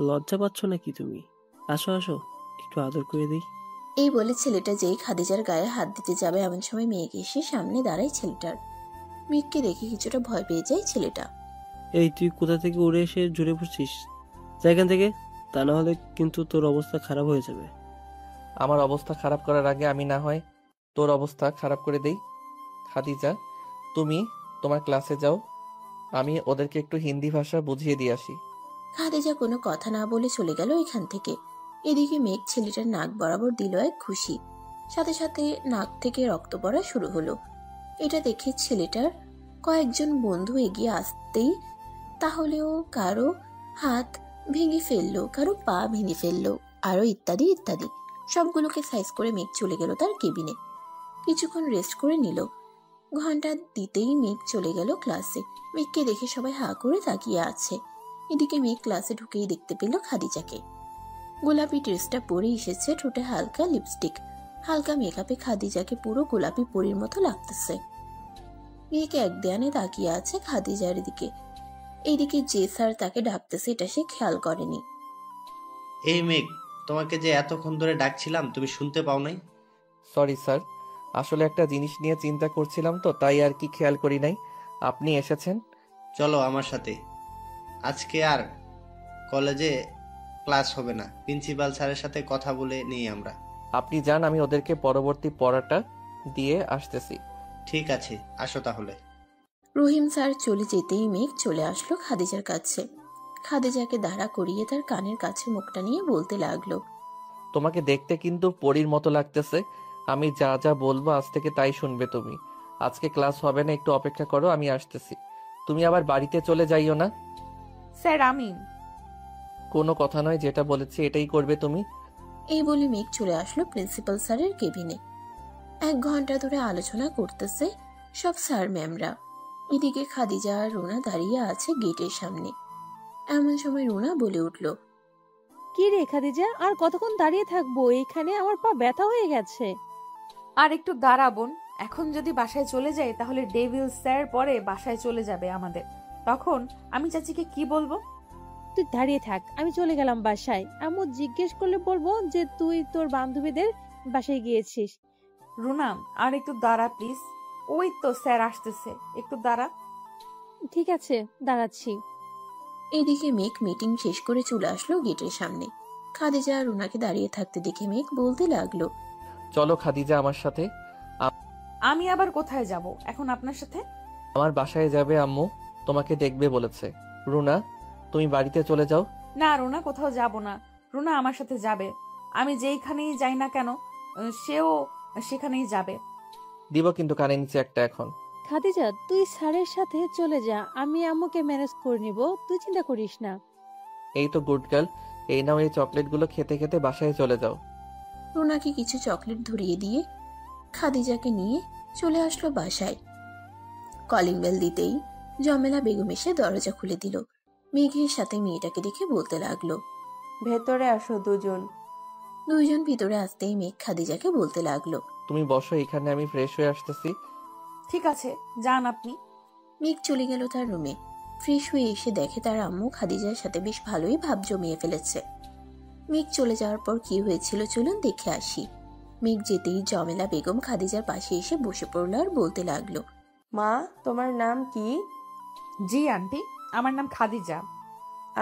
লজ্জা পাচ্ছ নাকি তুমি? আসো আসো, একটু আদর করে দিই। এই বলে ছেলেটা যেই খাদিজার গায়ে হাত দিতে যাবে এমন সময় মেঘ এসে সামনে দাঁড়ায় ছেলেটার। মেঘকে দেখে কিছুটা ভয় পেয়ে যায় ছেলেটা। এই তুই কোথা থেকে উড়ে এসে জুড়ে পড়ছিস? যা এখান থেকে, তা না হলে কিন্তু তোর অবস্থা খারাপ হয়ে যাবে। আমার অবস্থা খারাপ করার আগে আমি না হয় তোর অবস্থা খারাপ করে দেই। খাদিজা, তুমি তোমার ক্লাসে যাও, আমি ওদেরকে একটু হিন্দি ভাষা বুঝিয়ে দিয়ে আসি। খাদিজা কোনো কথা না বলে চলে গেল এখান থেকে। এদিকে মেঘ ছেলেটার নাক বরাবর দিল এক খুশি, সাথে সাথে নাক থেকে রক্ত পড়া শুরু হলো। এটা দেখে ছেলেটার কয়েকজন বন্ধু এগিয়ে আসতেই তাহলেও কারো হাত ভেঙে ফেললো, কারো পা ভেঙে ফেললো, আরো ইত্যাদি ইত্যাদি। সবগুলোকে সাইজ করে মেঘ চলে গেল তার কেবিনে। কিছুক্ষণ রেস্ট করে নিল। ঘন্টা দিতেই মেঘ চলে গেল ক্লাসে। মেঘকে দেখে সবাই হা করে তাকিয়ে আছে। এদিকে মেঘ ক্লাসে ঢুকেই দেখতে পেল খাদিজাকে। গোলাপি ড্রেসটা পরে এসেছে, ঠোঁটে হালকা লিপস্টিক, হালকা মেকআপে খাদিজাকে পুরো গোলাপি পরীর মতো লাগতেছে। মেঘ এক ধ্যানে তাকিয়ে আছে খাদিজার দিকে। এইদিকে যে স্যার তাকে ডাকতেছে এটা সে খেয়াল করেনি। এই মেঘ, তোমাকে যে এতক্ষণ ধরে ডাকছিলাম তুমি শুনতে পাও নাই? সরি স্যার, আসলে একটা জিনিস নিয়ে চিন্তা করছিলাম তো, তাই আর কি খেয়াল করি নাই। আপনি এসেছেন। চলো আমার সাথে। আজকে আর কলেজে ক্লাস হবে না, প্রিন্সিপাল স্যারের সাথে কথা বলে নিই আমরা। আপনি যান, আমি ওদেরকে পরবর্তী পড়াটা দিয়ে আসতেছি। ঠিক আছে, আসো তাহলে। রহিম স্যার চলে যেতেই মেঘ চলে আসলো খাদিজার কাছে। খাদিজাকে দাঁড়া করিয়ে তার কানের কাছে মুখটা নিয়ে বলতে লাগলো, তোমাকে দেখতে কিন্তু পরীর মতো লাগতেছে। আমি যা যা বলবো আজ থেকে তাই শুনবে তুমি। আজকে ক্লাস হবে না, একটু অপেক্ষা করো, আমি আসতেছি। তুমি আবার বাড়িতে চলে যাইও না। স্যার আমি। কোনো কথা নয়, যেটা বলেছি এটাই করবে তুমি। এই বলে মেঘ চলে আসলো প্রিন্সিপাল স্যারের কেবিনে। 1 ঘন্টা ধরে আলোচনা করতেছে সব স্যার ম্যামরা। এদিকে খাদিজা আর রুনা দাঁড়িয়ে আছে গেটের সামনে। এমন সময় রুনা বলে উঠল, কি রে খাদিজা, আর কতক্ষণ দাঁড়িয়ে থাকবো এখানে? আমার পা ব্যথা হয়ে গেছে। আর একটু দাঁড়াবোন। এখন যদি বাসায় চলে যাই তাহলে ডেভিল স্যার পরে বাসায় চলে যাবে আমাদের। তখন আমি চাচিকে কি বলবো? তুই দাঁড়িয়ে থাক, আমি চলে গেলাম বাসায়। আম্মু জিজ্ঞেস করলে বলবো যে তুই তোর বান্ধবীদের বাসায় গিয়েছিস। রুনা, আর একটু দাঁড়া প্লিজ। ওই তো স্যার আসতেছে, একটু দাঁড়া। ঠিক আছে, দাঁড়াচ্ছি। এদিকে মেঘ মিটিং শেষ করে চলে আসলো গেটের সামনে। খাদিজা আর রুনাকে দাঁড়িয়ে থাকতে দেখে মেঘ বলতে লাগলো, চলো খাদিজা আমার সাথে। আমি আবার কোথায় যাব এখন আপনার সাথে? আমার বাসায় যাবে, আম্মু তোমাকে দেখবে বলেছে। রুনা, তুমি বাড়িতে চলে যাও। না রুনা, কোথাও যাব না। রুনা আমার সাথে যাবে। আমি যেইখানেই যাই না কেন সেও সেখানেই যাবে। দিব কিন্তু কানে নিচে একটা এখন। খাদিজা, তুই স্যারের সাথে চলে যা, আমি আম্মুকে ম্যানেজ করে নিব, তুই চিন্তা করিস না। এই তো গুড গার্ল, এই নাও, এই চকলেটগুলো খেতে খেতে বাসায় চলে যাও। রুনাকে কিছু চকলেট ধরিয়ে দিয়ে খাদিজাকে নিয়ে চলে আসলো বাসায়। কলিং বেল দিতেই জমেলা বেগম এসে দরজা খুলে দিল। মেঘের সাথে মেয়েটাকে দেখে বলতে লাগলো, ভেতরে আসো দুজন। দুইজন ভিতরে আসতেই মেঘ খাদিজাকে বলতে লাগলো, তুমি বসো এখানে, আমি ফ্রেশ হয়ে আসতেছি। ঠিক আছে, যান আপনি। মেঘ চলে গেল তার রুমে। ফ্রেশ হয়ে এসে দেখে তার আম্মু খাদিজার সাথে বেশ ভালোই ভাব জমিয়ে ফেলেছে। মেঘ চলে যাওয়ার পর কি হয়েছিল চলুন দেখে আসি। মেঘ যেতেই জমেলা বেগম খাদিজার পাশে এসে বসে পড়ল আর বলতে লাগলো, মা, তোমার নাম কি? জি আন্টি, আমার নাম খাদিজা।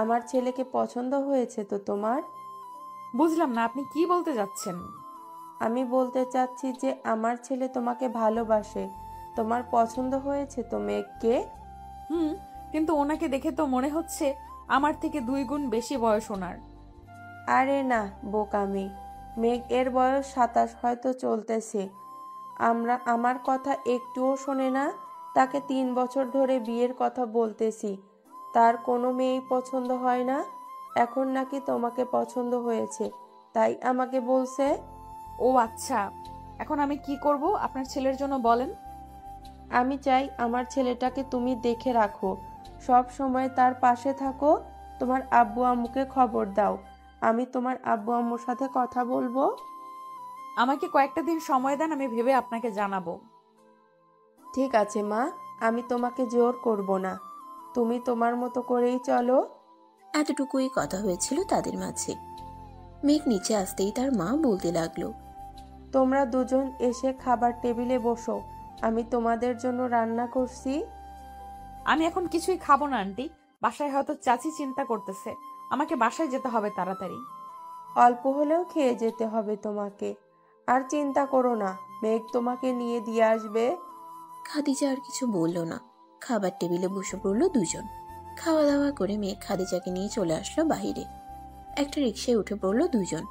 আমার ছেলেকে পছন্দ হয়েছে তো তোমার? বুঝলাম না, আপনি কি বলতে যাচ্ছেন? আমি বলতে চাচ্ছি যে আমার ছেলে তোমাকে ভালোবাসে। তোমার পছন্দ হয়েছে তো মেঘকে? কিন্তু ওনাকে দেখে তো মনে হচ্ছে আমার থেকে 2 গুণ বেশি বয়স ওনার। আরে না বোকামি, মেঘ এর বয়স 27 হয়তো চলতেছে। আমার কথা একটুও শোনে না। তাকে 3 বছর ধরে বিয়ের কথা বলতেছি, তার কোনো মেয়েই পছন্দ হয় না। এখন নাকি তোমাকে পছন্দ হয়েছে, তাই আমাকে বলছে। ও আচ্ছা, এখন আমি কি করব আপনার ছেলের জন্য বলেন? আমি চাই আমার ছেলেটাকে তুমি দেখে রাখো, সব সময় তার পাশে থাকো। তোমার আব্বু আম্মুকে খবর দাও, আমি তোমার আব্বু আম্মুর সাথে কথা বলবো। আমাকে কয়েকটা দিন সময় দেন, আমি ভেবে আপনাকে জানাবো। ঠিক আছে মা, আমি তোমাকে জোর করব না, তুমি তোমার মতো করেই চলো। এতটুকুই কথা হয়েছিল তাদের মাঝে। মেঘ নিচে আসতেই তার মা বলতে লাগলো, তোমরা দুজন এসে খাবার টেবিলে বসো, আমি তোমাদের জন্য রান্না করছি। আমি এখন কিছুই খাবো না আন্টি, বাসায় হয়তো চাচি চিন্তা করতেছে। আমাকে বাসায় যেতে হবে তাড়াতাড়ি। অল্প হলেও খেয়ে যেতে হবে তোমাকে, আর চিন্তা করো না, মেঘ তোমাকে নিয়ে দিয়ে আসবে। খাদিজা আর কিছু বলল না। খাবার টেবিলে বসে পড়লো দুজন। খাওয়া দাওয়া করে মেঘ খাদিজাকে নিয়ে চলে আসলো বাইরে। একটা রিকশায় উঠে পড়লো দুজন।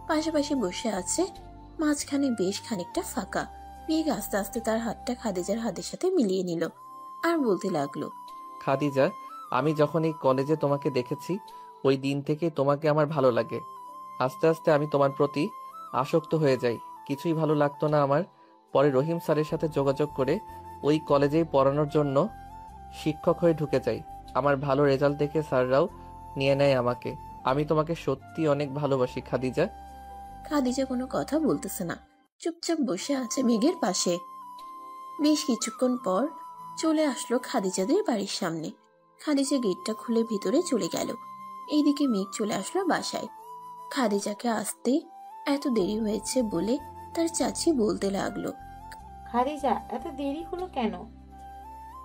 পাশাপাশি বসে আছে, মাঝখানে বেশ খানিকটা ফাঁকা। মেঘ আস্তে আস্তে তার হাতটা খাদিজার হাতের সাথে মিলিয়ে নিল আর বলতে লাগলো, খাদিজা, আমি যখন এই কলেজে তোমাকে দেখেছি ওই দিন থেকে তোমাকে আমার ভালো লাগে। আস্তে আস্তে আমি তোমার প্রতি আসক্ত হয়ে যাই। কিছুই ভালো লাগতো না আমার। পরে রহিম স্যারের সাথে যোগাযোগ করে ওই কলেজেই পড়ানোর জন্য শিক্ষক হয়ে ঢুকে যাই। আমার ভালো রেজাল্ট দেখে স্যাররাও নিয়ে নেয় আমাকে। আমি তোমাকে সত্যি অনেক ভালোবাসি খাদিজা। খাদিজা কোনো কথা বলতেছে না, চুপচাপ বসে আছে মেঘের পাশে। বেশ কিছুক্ষণ পর চলে আসলো খাদিজাদের বাড়ির সামনে। খাদিজা গেটটা খুলে ভিতরে চলে গেল। এইদিকে মেঘ চলে আসলো বাসায়। খাদিজাকে আসতে এত দেরি হয়েছে বলে তার চাচি বলতে লাগলো, খাদিজা, এত দেরি হলো কেন?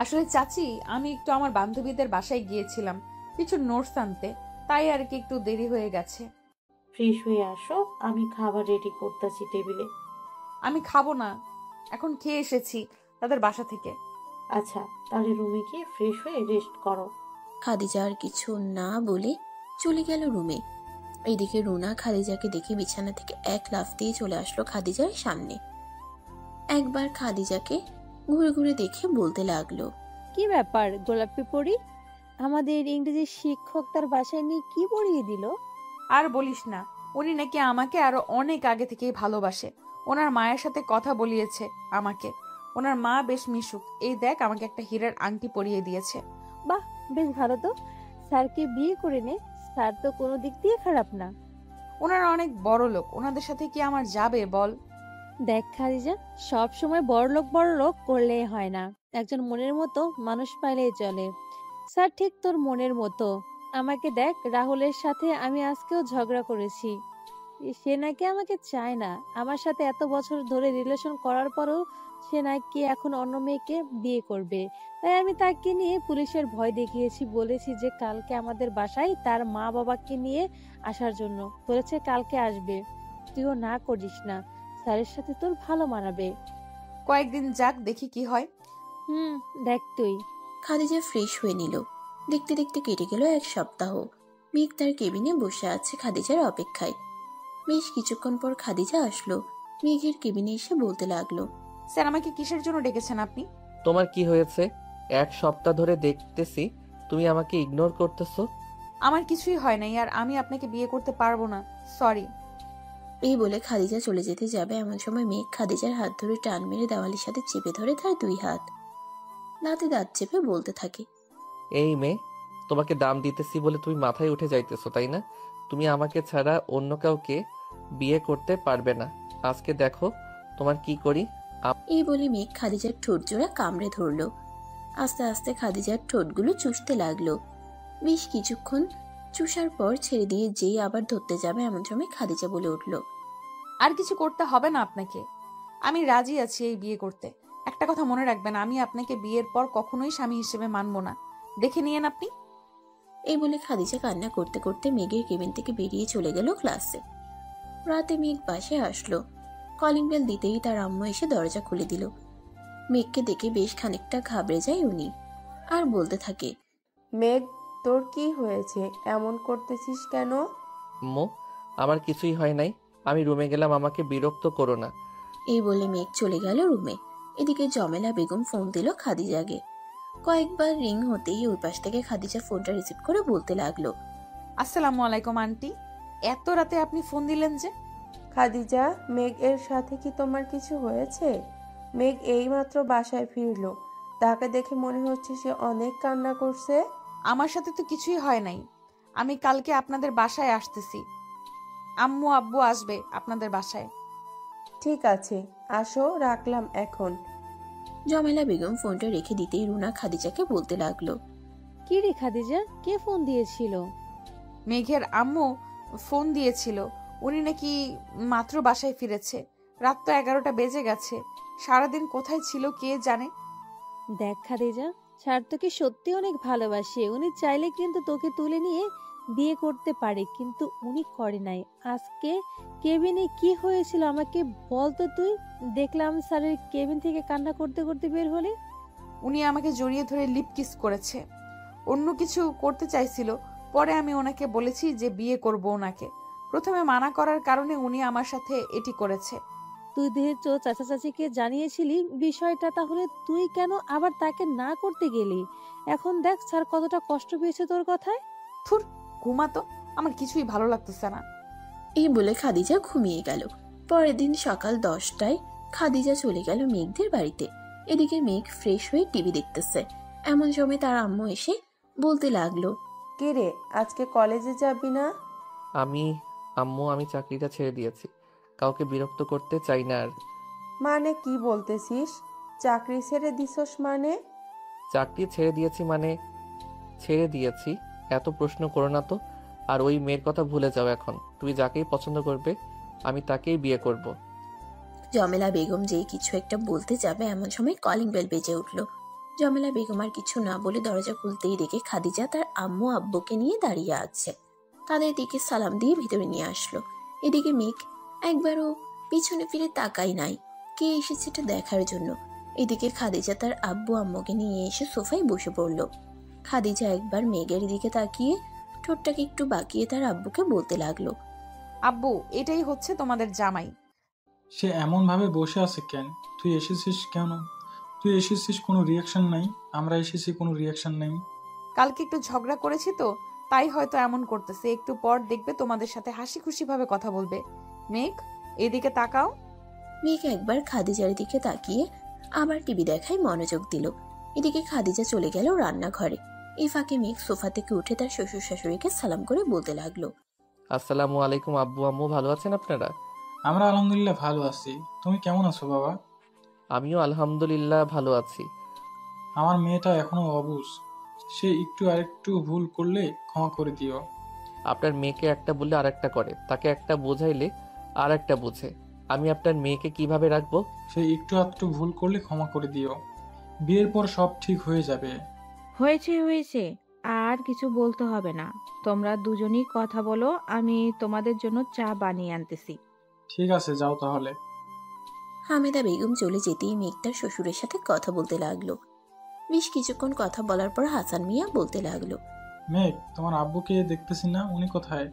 আসলে চাচি, আমি একটু আমার বান্ধবীদের বাসায় গিয়েছিলাম কিছু নোটস আনতে, তাই আর কি একটু দেরি হয়ে গেছে। ফ্রেশ হয়ে আসো, আমি খাবার রেডি করতেছি টেবিলে। আমি খাবো না, এখন খেয়ে এসেছি তাদের বাসা থেকে। আচ্ছা, তাহলে রুমে গিয়ে ফ্রেশ হয়ে রেস্ট করো। খাদিজা আর কিছু না বলে চলে গেল রুমে। এইদিকে রুনা খাদিজাকে দেখে বিছানা থেকে এক লাফ দিয়ে চলে আসলো খাদিজার সামনে। একবার খাদিজাকে ঘুরে ঘুরে দেখে বলতে লাগলো, কি ব্যাপার গোলাপি পরি? আমাদের ইংরেজি শিক্ষক তার বাসায় নিয়ে কি পড়িয়ে দিল? আর বলিস না, উনি নাকি আমাকে আরো অনেক আগে থেকেই ভালোবাসে। ওনার মায়ের সাথে কথা বলিয়েছে আমাকে। ওনার মা বেশ মিশুক। এই দেখ, আমাকে একটা হীরার আংটি পরিয়ে দিয়েছে। বাহ, বেশ ভালো তো। স্যারকে বিয়ে করে নে, স্যার তো কোনো দিক দিয়ে খারাপ না। ওনারা অনেক বড় লোক, ওনাদের সাথে কি আমার যাবে বল? দেখ খাদিজা, সব সময় বড় লোক করলেই হয় না। একজন মনের মতো মানুষ পাইলেই চলে। স্যার ঠিক তোর মনের মতো। আমাকে দেখ, রাহুলের সাথে আমি আজকেও ঝগড়া করেছি। সে নাকি আমাকে চায় না। আমার সাথে এত বছর ধরে রিলেশন করার পরেও সে নাকি এখন অন্য মেয়েকে বিয়ে করবে। তাই আমি তাকে নিয়ে পুলিশের ভয় দেখিয়েছি। বলেছি যে কালকে আমাদের বাসায় তার মা বাবাকে নিয়ে আসার জন্য। বলেছে কালকে আসবে। তুইও না করিস না, স্যারের সাথে তোর ভালো মানাবে। কয়েকদিন যাক, দেখি কি হয়। দেখ তুই। খাদিজা ফ্রেশ হয়ে নিল। দেখতে দেখতে কেটে গেল 1 সপ্তাহ। মেঘ তার কেবিনে বসে আছে খাদিজার অপেক্ষায়। বেশ কিছুক্ষণ পর খাদিজা আসলো। মেঘের কেবিনে এসে বলতে লাগলো, স্যার, আমাকে কিসের জন্য ডেকেছেন আপনি? তোমার কি হয়েছে? 1 সপ্তাহ ধরে দেখতেছি তুমি আমাকে ইগনোর করতেছো। আমার কিছুই হয় নাই, আর আমি আপনাকে বিয়ে করতে পারবো না, সরি। এই বলে খাদিজা চলে যেতে যাবে এমন সময় মেঘ খাদিজার হাত ধরে টান মেরে দেওয়ালের সাথে চেপে ধরে তার 2 হাত। দাঁতে দাঁত চেপে বলতে থাকে, এই মেয়ে, তোমাকে দাম দিতেছি বলে তুমি মাথায় উঠে যাইতেছো, তাই না? তুমি আমাকে ছাড়া অন্য কাউকে বিয়ে করতে পারবে না। আজকে দেখো তোমার কি করি। এই বলে মেঘ খাদিজার ঠোঁট জোড়া কামড়ে ধরলো আস্তে আস্তে খাদিজার ঠোঁটগুলো চুষতে লাগলো। বেশ কিছুক্ষণ চুষার পর ছেড়ে দিয়ে যেই আবার ধরতে যাবে এমন সময় খাদিজা বলে উঠল, আর কিছু করতে হবে না আপনাকে, আমি রাজি আছি এই বিয়ে করতে। একটা কথা মনে রাখবেন, আমি আপনাকে বিয়ের পর কখনোই স্বামী হিসেবে মানব না, দেখে নিয়েন আপনি। এই বলে খাদিজা কান্না করতে করতে মেঘের কেবিন থেকে বেরিয়ে চলে গেল ক্লাসে। রাতে মেঘ বাসায় আসলো। কলিং বেল দিতেই তার আম্মু এসে দরজা খুলে দিল। মেঘকে দেখে বেশ খানিকটা ঘাবড়ে যায় উনি, আর বলতে থাকে, মেঘ, তোর কি হয়েছে? এমন করতেছিস কেন? আম্মু, আমার কিছুই হয় নাই, আমি রুমে গেলাম, আমাকে বিরক্ত করো না। এই বলে মেঘ চলে গেল রুমে। এদিকে জমেলা বেগম ফোন দিল খাদিজাকে। কয়েকবার রিং হতেই ওই পাশ থেকে খাদিজা ফোনটা রিসিভ করে বলতে লাগলো, আসসালামু আলাইকুম আন্টি, এত রাতে আপনি ফোন দিলেন যে? খাদিজা, মেঘ এর সাথে কি তোমার কিছু হয়েছে? মেঘ এইমাত্র বাসায় ফিরলো, তাকে দেখে মনে হচ্ছে সে অনেক কান্না করছে। আমার সাথে তো কিছুই হয় নাই, আমি কালকে আপনাদের বাসায় আসতেছি, আম্মু আব্বু আসবে আপনাদের বাসায়। ঠিক আছে, আসো, রাখলাম এখন। জমেলা বেগম ফোনটা রেখে দিতেই রুনা খাদিজাকে বলতে লাগলো, কি রে খাদিজা, কে ফোন দিয়েছিল? মেঘের আম্মু ফোন দিয়েছিল, উনি নাকি মাত্র বাসায় ফিরেছে, রাত তো 11টা বেজে গেছে, সারাদিন কোথায় ছিল কে জানে। দেখ খাদিজা, স্যার তোকে সত্যি অনেক ভালোবাসে, উনি চাইলে কিন্তু তোকে তুলে নিয়ে বিয়ে করতে পারে, কিন্তু উনি করে নাই। আজকে কেবিনে কি হয়েছিল আমাকে বলতো তুই? দেখলাম স্যারের কেবিন থেকে কান্না করতে করতে বের হলে। উনি আমাকে জড়িয়ে ধরে লিপ কিস করেছে, অন্য কিছু করতে চাইছিল, পরে আমি ওনাকে বলেছি যে বিয়ে করব ওনাকে। প্রথমে মানা করার কারণে উনি আমার সাথে এটি করেছে। তুই যেহেতু চাচা চাচিকে জানিয়েছিলি বিষয়টা, তাহলে তুই কেন আবার তাকে না করতে গেলি? এখন দেখ স্যার কতটা কষ্ট পেয়েছে তোর কথায়। থুর, ঘুমাতো, আমার কিছুই ভালো লাগতেছে না। এই বলে খাদিজা ঘুমিয়ে গেল। পরের দিন সকাল 10টায় খাদিজা চলে গেল মেঘদের বাড়িতে। এদিকে মেঘ ফ্রেশ হয়ে টিভি দেখতেছে, এমন সময় তার আম্মু এসে বলতে লাগলো, কি রে, আজকে কলেজে যাবি না? আম্মু, আমি চাকরিটা ছেড়ে দিয়েছি, কাউকে বিরক্ত করতে চাই না আর। মানে কি বলতেছিস? চাকরি ছেড়ে দিছস মানে? চাকরি ছেড়ে দিয়েছি মানে ছেড়ে দিয়েছি, এত প্রশ্ন করো না তো। আর ওই মেয়ের কথা ভুলে যাও এখন, তুমি যাকেই পছন্দ করবে আমি তাকেই বিয়ে করব। জমেলা বেগম যেই কিছু একটা বলতে যাবে এমন সময় কলিং বেল বেজে উঠল। জমেলা বেগম আর কিছু না বলে দরজা খুলতেই দেখে খাদিজা তার আম্মু আব্বুকে নিয়ে দাঁড়িয়ে আছে। তাদের দিকে সালাম দিয়ে ভিতরে নিয়ে আসলো। এদিকে মেঘ একবারও পিছনে ফিরে তাকাই নাই, কে এসেছে এটা দেখার জন্য। এদিকে খাদিজা তার আব্বু আম্মুকে নিয়ে এসে সোফায় বসে পড়ল। খাদিজা একবার মেঘের দিকে তাকিয়ে ঠোঁটটাকে একটু বাঁকিয়ে তার আব্বুকে বলতে লাগলো, আব্বু, এটাই হচ্ছে তোমাদের জামাই। সে এমন ভাবে বসে আছে কেন? তুই এসেছিস কেন? তুই এসেছিস, কোনো রিয়াকশন নাই। আমরা এসেছি, কোনো রিয়াকশন নাই। কালকে একটু ঝগড়া করেছি তো, তাই হয়তো এমন করতেছে। একটু পর দেখবে তোমাদের সাথে হাসি খুশি ভাবে কথা বলবে। মেঘ, এদিকে তাকাও। মেঘ একবার খাদিজার দিকে তাকিয়ে আবার টিভি দেখায় মনোযোগ দিল। এদিকে খাদিজা চলে গেল রান্নাঘরে। এই ফাঁকে মেঘ সোফা থেকে উঠে তার শ্বশুর শাশুড়িকে সালাম করে বলতে লাগলো, আসসালামু আলাইকুম আব্বু আম্মু, ভালো আছেন আপনারা? আমরা আলহামদুলিল্লাহ ভালো আছি। তুমি কেমন আছো বাবা? আমিও আলহামদুলিল্লাহ ভালো আছি। আমার মেয়েটা এখনো অবুঝ, সে একটু আরেকটু ভুল করলে ক্ষমা করে দিও। আপনার মেয়েকে একটা বললে আর একটা করে, তাকে একটা বোঝাইলে আর একটা বুঝে। আমি আপনার মেয়েকে কিভাবে রাখবো? সে একটু আধটু ভুল করলে ক্ষমা করে দিও, বিয়ের পর সব ঠিক হয়ে যাবে। হয়েছে হয়েছে, আর কিছু বলতে হবে না। তোমরা দুজনই কথা বলো, আমি তোমাদের জন্য চা বানিয়ে আনতেছি। ঠিক আছে, যাও তাহলে। হামেদা বেগম চলে যেতেই মেঘ তার শ্বশুরের সাথে কথা বলতে লাগলো। বেশ কিছুক্ষণ কথা বলার পর হাসান মিয়া বলতে লাগলো, মেঘ, তোমার আব্বুকে দেখতেছি না, উনি কোথায়?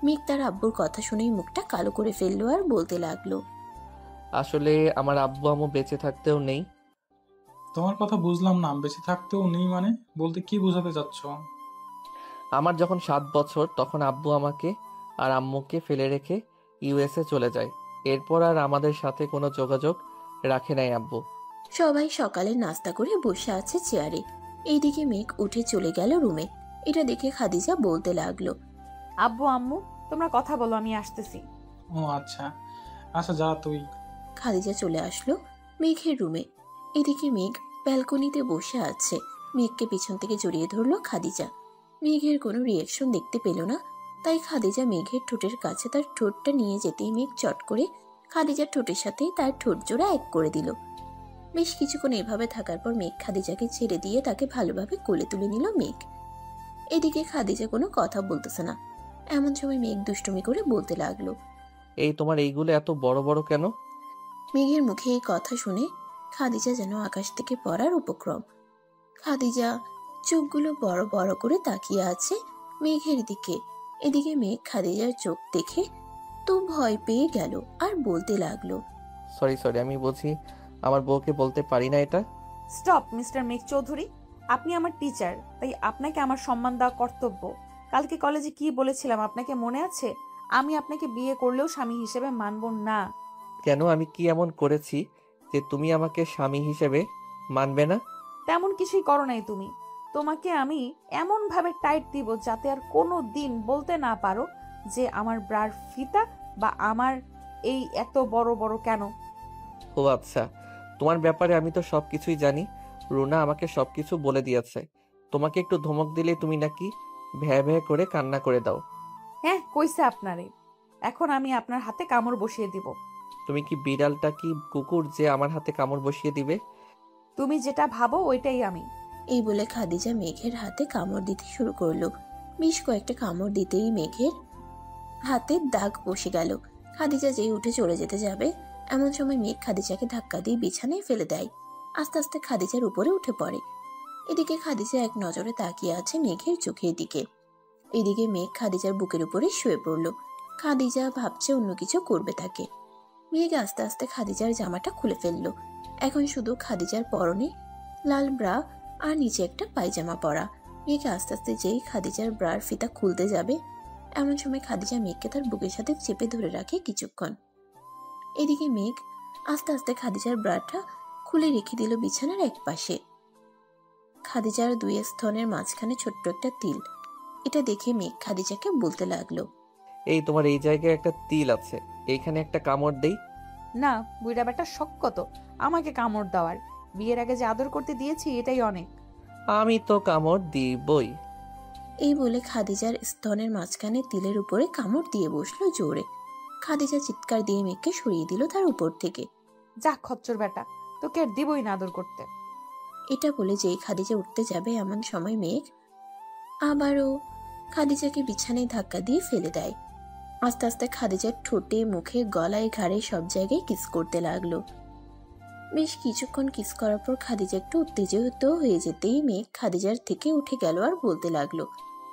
মেঘ তার আব্বুর কথা শুনেই মুখটা কালো করে ফেললো আর বলতে লাগলো, আসলে আমার আব্বু আম্মু বেঁচে থাকতেও নেই। তোমার কথা বুঝলাম না, বেঁচে থাকতেও নেই মানে? বলতে কি বোঝাতে চাচ্ছ? আমার যখন 7 বছর তখন আব্বু আমাকে আর আম্মুকে ফেলে রেখে ইউএসএ চলে যায়। এরপর আর আমাদের সাথে কোনো যোগাযোগ রাখে নাই আব্বু। সবাই সকালে নাস্তা করে বসে আছে চেয়ারে। এইদিকে মেঘ উঠে চলে গেল রুমে। এটা দেখে খাদিজা বলতে লাগলো, আব্বু আম্মু, তোমরা কথা বলো, আমি আসতেছি। ও আচ্ছা, আচ্ছা যা তুই। খাদিজা চলে আসলো মেঘের রুমে। এদিকে মেঘ ব্যালকনিতে বসে আছে। মেঘকে পিছন থেকে জড়িয়ে ধরলো খাদিজা। মেঘের কোনো রিয়াকশন দেখতে পেল না, তাই খাদিজা মেঘের ঠোঁটের কাছে তার ঠোঁটটা নিয়ে যেতেই মেঘ চট করে খাদিজার ঠোঁটের সাথেই তার ঠোঁট জোড়া এক করে দিল। বেশ কিছুক্ষণ এভাবে থাকার পর মেঘ খাদিজাকে ছেড়ে দিয়ে তাকে ভালোভাবে কোলে তুলে নিল মেঘ। এদিকে খাদিজা কোনো কথা বলতেছে না। এমন সময় মেঘ দুষ্টুমি করে বলতে লাগলো, এই তোমার এইগুলো এত বড় বড় কেন? মেঘের মুখে এই কথা শুনে খাদিজা যেন আকাশ থেকে পড়ার উপক্রম। খাদিজা চোখগুলো বড় বড় করে তাকিয়ে আছে মেঘের দিকে। এদিকে মেঘ খাদিজার চোখ দেখে তো ভয় পেয়ে গেল আর বলতে লাগলো, সরি সরি, আমি বলছি আমার বউকে বলতে পারি না এটা। স্টপ মিস্টার মেঘ চৌধুরী, আপনি আমার টিচার, তাই আপনাকে আমার সম্মান দেওয়া কর্তব্য। কালকে কলেজে কি বলেছিলাম আপনাকে মনে আছে? আমি আপনাকে বিয়ে করলেও স্বামী হিসেবে মানব না। কেন, আমি কি এমন করেছি যে তুমি আমাকে স্বামী হিসেবে মানবে না? তেমন কিছুই করো নাই তুমি। তোমাকে আমি এমন ভাবে টাইট দিব যাতে আর কোনো দিন বলতে না পারো যে আমার ব্রার ফিতা বা আমার এই এত বড় বড় কেন। ও আচ্ছা, তোমার ব্যাপারে আমি তো সবকিছুই জানি। রুনা আমাকে সবকিছু বলে দিয়েছে। তোমাকে একটু ধমক দিলে তুমি নাকি ভ্যা ভ্যা করে কান্না করে দাও। হ্যাঁ, কইছে আপনারে। এখন আমি আপনার হাতে কামড় বসিয়ে দিব। তুমি কি বিড়ালটা কি কুকুর যে আমার হাতে কামড় বসিয়ে দিবে? তুমি যেটা ভাবো ওইটাই আমি। এই বলে খাদিজা মেঘের হাতে কামড় দিতে শুরু করলো। বেশ কয়েকটা কামড় দিতেই মেঘের হাতে দাগ বসে গেল। খাদিজা যেই উঠে চলে যেতে যাবে, এমন সময় মেঘ খাদিজাকে ধাক্কা দিয়ে বিছানায় ফেলে দেয়। আস্তে আস্তে খাদিজার উপরে উঠে পড়ে। এদিকে খাদিজা এক নজরে তাকিয়ে আছে মেঘের চোখের দিকে। এদিকে মেঘ খাদিজার বুকের উপরে শুয়ে পড়ল। খাদিজা ভাবছে অন্য কিছু করবে তাকে। মেঘ আস্তে আস্তে খাদিজার জামাটা খুলে ফেললো। এখন শুধু খাদিজার পরনে লাল ব্রা আর নিচে একটা পায়জামা পরা। মেঘ আস্তে আস্তে যেই খাদিজার ব্রার ফিতা খুলতে যাবে, এমন সময় খাদিজা মেঘকে তার বুকের সাথে চেপে ধরে রাখে কিছুক্ষণ। এদিকে মেঘ আস্তে আস্তে খাদিজার ব্রাটা খুলে রেখে দিল বিছানার এক পাশে। খাদিজার দুই স্তনের মাঝখানে ছোট্ট একটা তিল। এটা দেখে মেঘ খাদিজাকে বলতে লাগলো, এই তোমার এই জায়গায় একটা তিল আছে, এইখানে একটা কামড় দেই? না, বুইড়া বেটা শখ কত আমাকে কামড় দেওয়ার। বিয়ের আগে যে আদর করতে দিয়েছি এটাই অনেক। আমি তো কামড় দিবই। এই বলে খাদিজার স্তনের মাঝখানে তিলের উপরে কামড় দিয়ে বসলো জোরে। খাদিজা চিৎকার দিয়ে মেঘকে সরিয়ে দিল তার উপর থেকে। যা খচ্চর বেটা, তোকে আর দিবই না আদর করতে। এটা বলে যেই খাদিজা উঠতে যাবে, এমন সময় মেঘ আবারও খাদিজাকে বিছানায় ধাক্কা দিয়ে ফেলে দেয়। আস্তে আস্তে খাদিজার ঠোঁটে, মুখে, গলায়, ঘাড়ে সব জায়গায় কিস করতে লাগলো। বেশ কিছুক্ষণ কিস করার পর খাদিজা একটু উত্তেজিত হয়ে যেতেই মেঘ খাদিজার থেকে উঠে গেল আর বলতে লাগলো,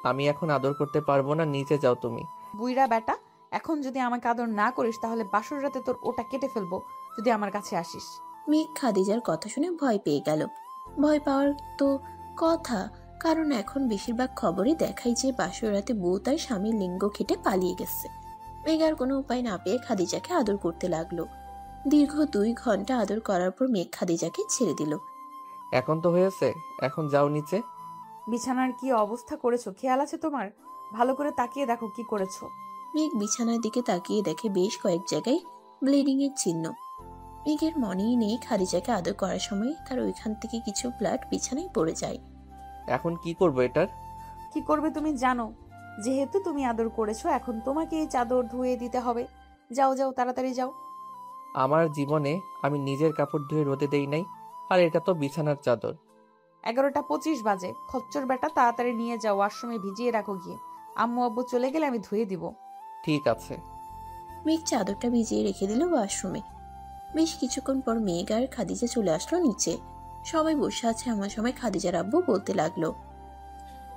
আমি এখন আদর করতে পারবো না, নিচে যাও তুমি। বুইড়া বেটা, এখন যদি আমাকে আদর না করিস তাহলে বাসর রাতে তোর ওটা কেটে ফেলবো যদি আমার কাছে আসিস। মেঘ খাদিজার কথা শুনে ভয় পেয়ে গেল। ভয় পাওয়ার তো কথা, কারণ এখন বেশিরভাগ খবরে দেখায় যে বাসর রাতে বউ তার স্বামীর লিঙ্গ কেটে পালিয়ে গেছে। মেঘ আর কোনো উপায় না পেয়ে খাদিজাকে আদর করতে লাগলো। দীর্ঘ 2 ঘন্টা আদর করার পর মেঘ খাদিজাকে ছেড়ে দিল। এখন তো হয়েছে, এখন যাও নিচে। বিছানার কি অবস্থা করেছো খেয়াল আছে তোমার? ভালো করে তাকিয়ে দেখো কি করেছো। মেঘ বিছানার দিকে তাকিয়ে দেখে বেশ কয়েক জায়গায় ব্লিডিং এর চিহ্ন। মেঘের মনেই নেই খাদিজাকে আদর করার সময় তার ওইখান থেকে কিছু ব্লাড বিছানায় পড়ে যায়। এখন কি করবো এটার? কি করবে তুমি জানো। যেহেতু তুমি আদর করেছো, এখন তোমাকে এই চাদর ধুয়ে দিতে হবে। যাও যাও, তাড়াতাড়ি যাও। আমার জীবনে আমি নিজের কাপড় ধুয়ে রোদে দেই নাই, আর এটা তো বিছানার চাদর। 11:25 বাজে। খচ্চর বেটা, তাড়াতাড়ি নিয়ে যাও, ওয়াশরুমে ভিজিয়ে রাখো গিয়ে। আম্মু আব্বু চলে গেলে আমি ধুয়ে দিব। ঠিক আছে। মেঘ চাদরটা ভিজিয়ে রেখে দিল ওয়াশরুমে। বেশ কিছুক্ষণ পর মেঘ আর খাদিজা চলে আসলো নিচে। সবাই বসে আছে, এমন সময় খাদিজার আব্বু বলতে লাগলো,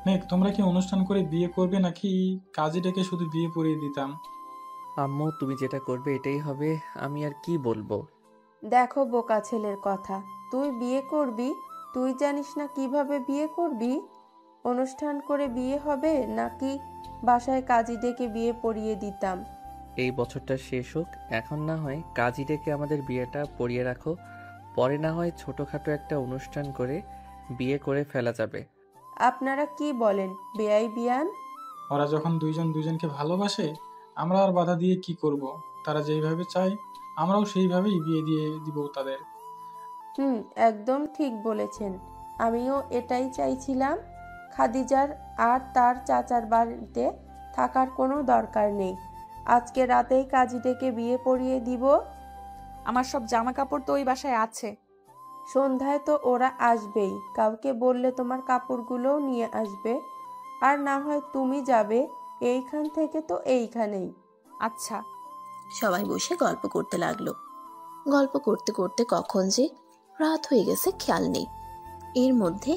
মেঘ, তোমরা কি অনুষ্ঠান করে বিয়ে করবে নাকি কাজী ডেকে শুধু বিয়ে পড়িয়ে দিতাম? আম্মু, তুমি যেটা করবে এটাই হবে, আমি আর কি বলবো। দেখো বোকা ছেলের কথা, তুই বিয়ে করবি? তুই জানিস না কিভাবে বিয়ে করবি? অনুষ্ঠান করে বিয়ে হবে নাকি বাসায় কাজী ডেকে বিয়ে পড়িয়ে দিতাম? এই বছরটা শেষ হোক, এখন না হয় কাজী ডেকে আমাদের বিয়েটা পড়িয়ে রাখো, পরে না হয় ছোটখাটো একটা অনুষ্ঠান করে বিয়ে করে ফেলা যাবে। আপনারা কি বলেন বেয়াই বিয়ান? ওরা যখন দুইজন দুইজনকে ভালোবাসে, আমরা আর বাধা দিয়ে কি করব? তারা যেইভাবে চায় আমরাও সেইভাবেই বিয়ে দিয়ে দিব তাদের। একদম ঠিক বলেছেন। আমিও এটাই চাইছিলাম। খাদিজার আর তার চাচার বাড়িতে থাকার কোনো দরকার নেই। আজকে রাতেই কাজী ডেকে বিয়ে পড়িয়ে দিব। আমার সব জামা কাপড় তো ওই বাসায় আছে। সন্ধ্যায় তো ওরা আসবেই। কাউকে বললে তোমার কাপড়গুলোও নিয়ে আসবে। আর না হয় তুমি যাবে। এইখান থেকে তো এইখানেই। আচ্ছা। সবাই বসে গল্প করতে লাগলো। গল্প করতে করতে কখন যে রাত হয়ে গেছে খেয়াল নেই। এর মধ্যে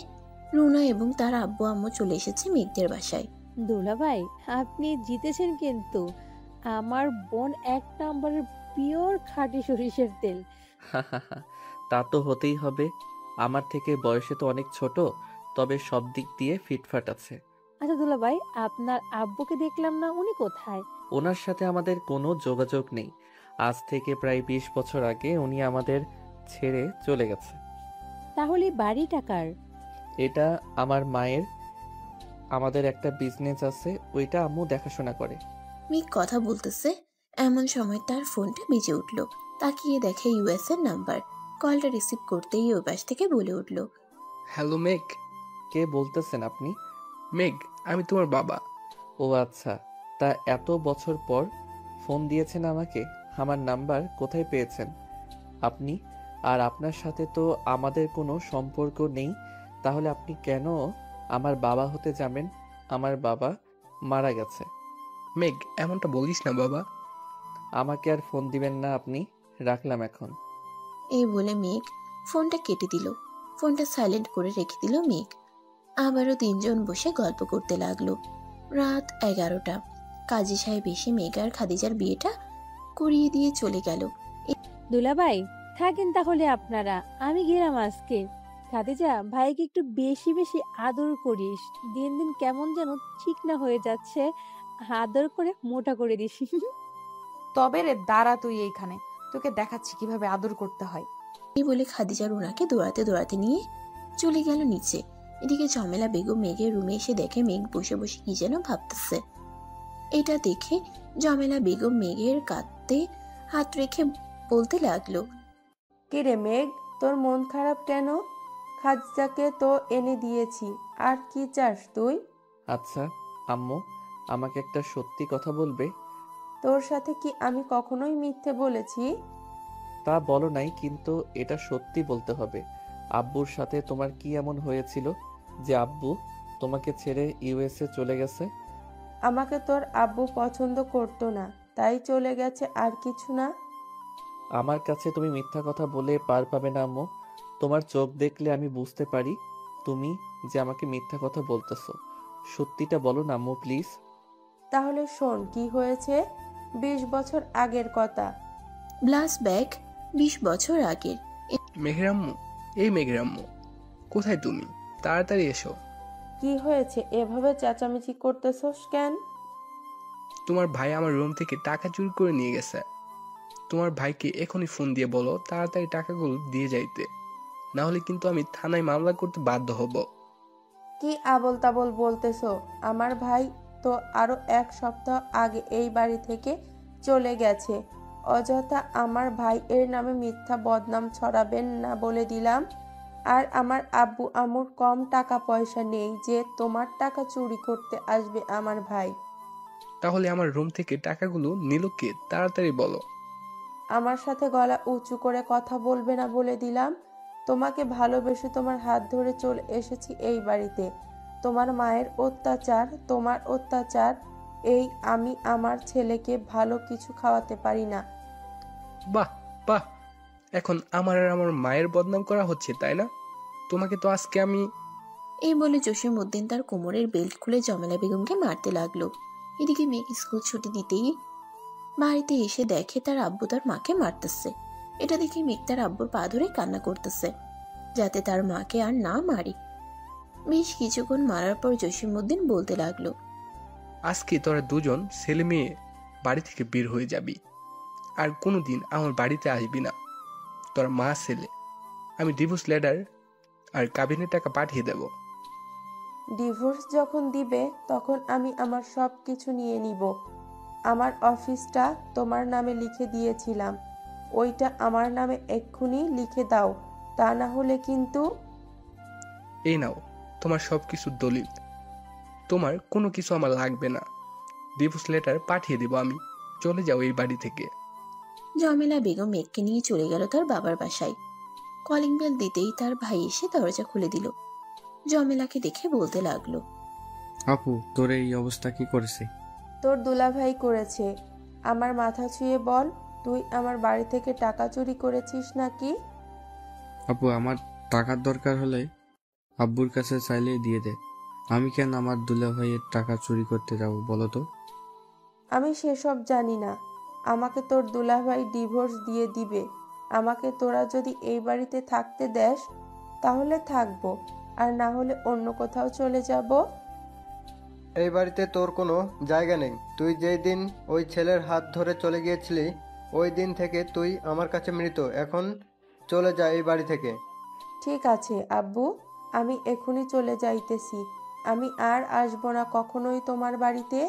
রুনা এবং তার আব্বু আম্মু চলে এসেছে মেঘদের বাসায়। দুলাভাই, আপনি জিতেছেন কিন্তু। আমার বোন 1 নম্বরের পিওর খাঁটি সরিষার তেল। তা তো হতেই হবে। আমার থেকে বয়সে তো অনেক ছোট, তবে সব দিক দিয়ে ফিটফাট আছে। আচ্ছা দুলাভাই, আপনার আব্বুকে দেখলাম না, উনি কোথায়? ওনার সাথে আমাদের কোনো যোগাযোগ নেই। আজ থেকে প্রায় 20 বছর আগে উনি আমাদের ছেড়ে চলে গেছে। তাহলে বাড়িটা কার? এটা আমার মায়ের। আমাদের একটা বিজনেস আছে, ওইটা আম্মু দেখাশোনা করে। মেঘ কথা বলতেছে, এমন সময় তার ফোনটা বেজে উঠল। তাকিয়ে দেখে ইউএস এর নাম্বার। কলটা রিসিভ করতেই ওই পাশ থেকে বলে উঠল, হ্যালো মেঘ। কে বলতেছেন আপনি? মেঘ, আমি তোমার বাবা। ও আচ্ছা, তা এত বছর পর ফোন দিয়েছেন আমাকে। আমার নাম্বার কোথায় পেয়েছেন আপনি? আর আপনার সাথে তো আমাদের কোনো সম্পর্ক নেই, তাহলে আপনি কেন আমার বাবা হতে যাবেন? আমার বাবা মারা গেছে। মেঘ, এমনটা বলিস না বাবা। আমাকে আর ফোন দিবেন না আপনি। রাখলাম এখন। এই বলে মেঘ ফোনটা কেটে দিল। ফোনটা সাইলেন্ট করে রেখে দিল মেঘ। আবারও তিনজন বসে গল্প করতে লাগলো। রাত 11টা। কাজী সাহেব এসে মেঘ আর খাদিজার বিয়েটা করিয়ে দিয়ে চলে গেল। দুলাভাই, থাকেন তাহলে আপনারা, আমি গেলাম আজকে। খাদিজা, ভাইকে একটু বেশি বেশি আদর করিস। দিন দিন কেমন যেন ঠিক না হয়ে যাচ্ছে, আদর করে মোটা করে দিস। তবে রে, দাঁড়া তুই এইখানে, তোকে দেখাচ্ছি কিভাবে আদর করতে হয়। এই বলে খাদিজা রুনাকে দৌড়াতে দৌড়াতে নিয়ে চলে গেল নিচে। এদিকে ঝামেলা বেগম মেঘের রুমে এসে দেখে মেঘ বসে বসে কি যেন ভাবতেছে। এটা দেখে ঝামেলা বেগম মেঘের কাঁধে হাত রেখে বলতে লাগলো, কিরে মেঘ, তোর মন খারাপ কেন? খাদিজাকে তো এনে দিয়েছি, আর কি চাস তুই? আচ্ছা আম্মু, আমাকে একটা সত্যি কথা বলবে? তোর সাথে কি আমি কখনোই মিথ্যে বলেছি? তা বলো নাই, কিন্তু এটা সত্যি বলতে হবে। আব্বুর সাথে তোমার কি এমন হয়েছিল যে আব্বু তোমাকে ছেড়ে ইউএসএ চলে গেছে? আমাকে তোর আব্বু পছন্দ করতো না, তাই চলে গেছে, আর কিছু না। আমার কাছে তুমি মিথ্যা কথা বলে পার পাবে না আম্মু। তোমার চোখ দেখলে আমি বুঝতে পারি তুমি যে আমাকে মিথ্যা কথা বলতেছো। সত্যিটা বলো না আম্মু, প্লিজ। তাহলে শোন কি হয়েছে। 20 বছর আগের কথা। ব্লাস ব্যাগ 20 বছর আগের। মেঘের আম্মু, এই মেঘের আম্মু, কোথায় তুমি? তাড়াতাড়ি এসো। কি হয়েছে, এভাবে চেঁচামেচি করতেছস কেন? তোমার ভাই আমার রুম থেকে টাকা চুরি করে নিয়ে গেছে। তোমার ভাইকে এখনই ফোন দিয়ে বলো তাড়াতাড়ি টাকাগুলো দিয়ে যাইতে, না হলে কিন্তু আমি থানায় মামলা করতে বাধ্য হব। কি আবল তাবল বলতেছো? আমার ভাই তো আরো 1 সপ্তাহ আগে এই বাড়ি থেকে চলে গেছে। অযথা আমার ভাই এর নামে মিথ্যা বদনাম ছড়াবেন না বলে দিলাম। আর আমার আব্বু আম্মুর কম টাকা পয়সা নেই যে তোমার টাকা চুরি করতে আসবে আমার ভাই। তাহলে আমার রুম থেকে টাকাগুলো নিল কে? তাড়াতাড়ি বলো। আমার সাথে গলা উঁচু করে কথা বলবে না বলে দিলাম। তোমাকে ভালোবেসে তোমার হাত ধরে চলে এসেছি এই বাড়িতে। তোমার মায়ের অত্যাচার, তোমার অত্যাচার, এই আমি আমার ছেলেকে ভালো কিছু খাওয়াতে পারি না। বাহ বাহ, এখন আমার আর আমার মায়ের বদনাম করা হচ্ছে, তাই না? তোমাকে তো আজকে আমি। এই বলে জসিমউদ্দিন তার কোমরের বেল্ট খুলে জমেলা বেগমকে মারতে লাগলো। এদিকে মেঘ স্কুল ছুটি দিতেই বাড়িতে এসে দেখে তার আব্বু তার মাকে মারতেছে। এটা দেখে মেঘ তার আব্বুর পা ধরে কান্না করতেছে যাতে তার মাকে আর না মারে। বেশ কিছুক্ষণ মারার পর জসিমউদ্দিন বলতে লাগলো, আজকে তোরা দুজন ছেলে মেয়ে বাড়ি থেকে বের হয়ে যাবি, আর কোনোদিন আমার বাড়িতে আসবি না। তোর মা ছেলে। আমি ডিভোর্স লেটার আর কাবিনের টাকা পাঠিয়ে দেব। ডিভোর্স যখন দিবে তখন আমি আমার সব কিছু নিয়ে নিব। আমার অফিসটা তোমার নামে লিখে দিয়েছিলাম, ওইটা আমার নামে এক্ষুনি লিখে দাও। তা না হলে কিন্তু। এই নাও তোমার সব কিছু দলিল। তোমার কোনো কিছু আমার লাগবে না। ডিভোর্স লেটার পাঠিয়ে দেব আমি। চলে যাও এই বাড়ি থেকে। জমেলা বেগম মেঘকে নিয়ে চলে গেল তার বাবার বাসায়। কলিং বেল দিতেই তার ভাই এসে দরজা খুলে দিল। জমেলাকে দেখে বলতে লাগলো, আপু তোর এই অবস্থা কি করেছে? তোর দুলাভাই করেছে। আমার মাথা ছুঁয়ে বল, তুই আমার বাড়ি থেকে টাকা চুরি করেছিস নাকি? আপু আমার টাকার দরকার হলে আব্বুর কাছে চাইলেই দিয়ে দে। আমি কেন আমার দুলাভাইয়ের টাকা চুরি করতে যাব বলো তো? আমি সেসব জানি না। আমাকে তোর দুলাভাই ডিভোর্স দিয়ে দিবে। আমাকে তোরা যদি এই বাড়িতে থাকতে দেস তাহলে থাকবো, আর না হলে অন্য কোথাও চলে যাব। এই বাড়িতে তোর কোনো জায়গা নেই। তুই যেই দিন ওই ছেলের হাত ধরে চলে গিয়েছিলি ওই দিন থেকে তুই আমার কাছে মৃত। এখন চলে যা এই বাড়ি থেকে। ঠিক আছে আব্বু, আমি এখনই চলে যাইতেছি। আমি আর আসবো না কখনোই তোমার বাড়িতে।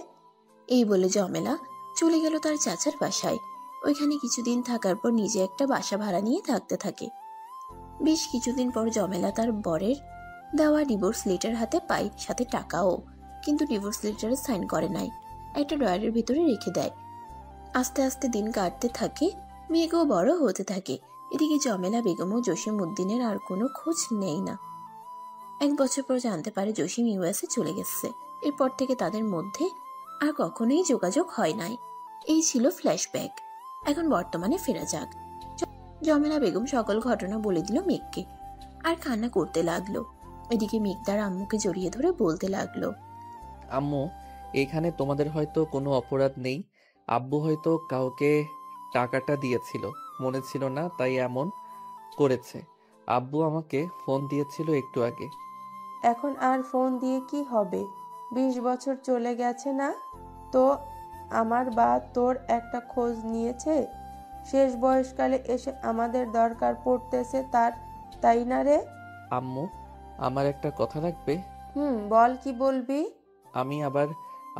এই বলে জমেলা চলে গেল তার চাচার বাসায়। ওইখানে কিছুদিন থাকার পর নিজে একটা বাসা ভাড়া নিয়ে থাকতে থাকে। বেশ কিছুদিন পর জমেলা তার বরের দেওয়া ডিভোর্স লেটার হাতে পায়, সাথে টাকাও। কিন্তু ডিভোর্স লেটারে সাইন করে নাই, একটা ড্রয়ারের ভিতরে রেখে দেয়। আস্তে আস্তে দিন কাটতে থাকে, মেয়েকেও বড় হতে থাকে। এদিকে জমেলা বেগম ও জসিম উদ্দিনের আর কোনো খোঁজ নেই না। 1 বছর পর জানতে পারে জসিম ইউএসএ চলে গেছে। এরপর থেকে তাদের মধ্যে আর কখনোই যোগাযোগ হয় নাই। এই ছিল ফ্ল্যাশব্যাক। এখন বর্তমানে ফেরা যাক। জমেলা বেগম সকল ঘটনা বলে দিল মেঘকে, আর কান্না করতে লাগলো। এদিকে মেঘ তার আম্মুকে জড়িয়ে ধরে বলতে লাগলো, আম্মু, এখানে তোমাদের হয়তো কোনো অপরাধ নেই। আব্বু হয়তো কাউকে টাকাটা দিয়েছিল, মনে ছিল না, তাই এমন করেছে। আব্বু আমাকে ফোন দিয়েছিল একটু আগে। এখন আর ফোন দিয়ে কি হবে? 20 বছর চলে গেছে না তো? আমার বা তোর একটা খোঁজ নিয়েছে? শেষ বয়সকালে এসে আমাদের দরকার পড়তেছে তার, তাই না রে? আম্মু, আমার একটা কথা রাখবে? বল, কি বলবি? আমি আবার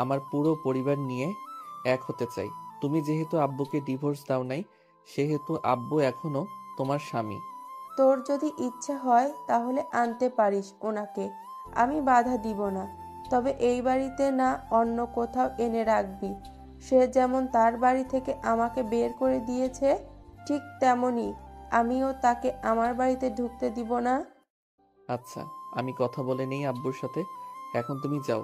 আমার পুরো পরিবার নিয়ে এক হতে চাই। তুমি যেহেতু আব্বুকে ডিভোর্স দাও নাই, সেহেতু আব্বু এখনো তোমার স্বামী। তোর যদি ইচ্ছা হয় তাহলে আনতে পারিস ওনাকে, আমি বাধা দিব না। তবে এই বাড়িতে না, অন্য কোথাও এনে রাখবি। সে যেমন তার বাড়ি থেকে আমাকে বের করে দিয়েছে, ঠিক তেমনি আমিও তাকে আমার বাড়িতে ঢুকতে দিব না। আচ্ছা, আমি কথা বলে নেই আব্বুর সাথে। এখন তুমি যাও।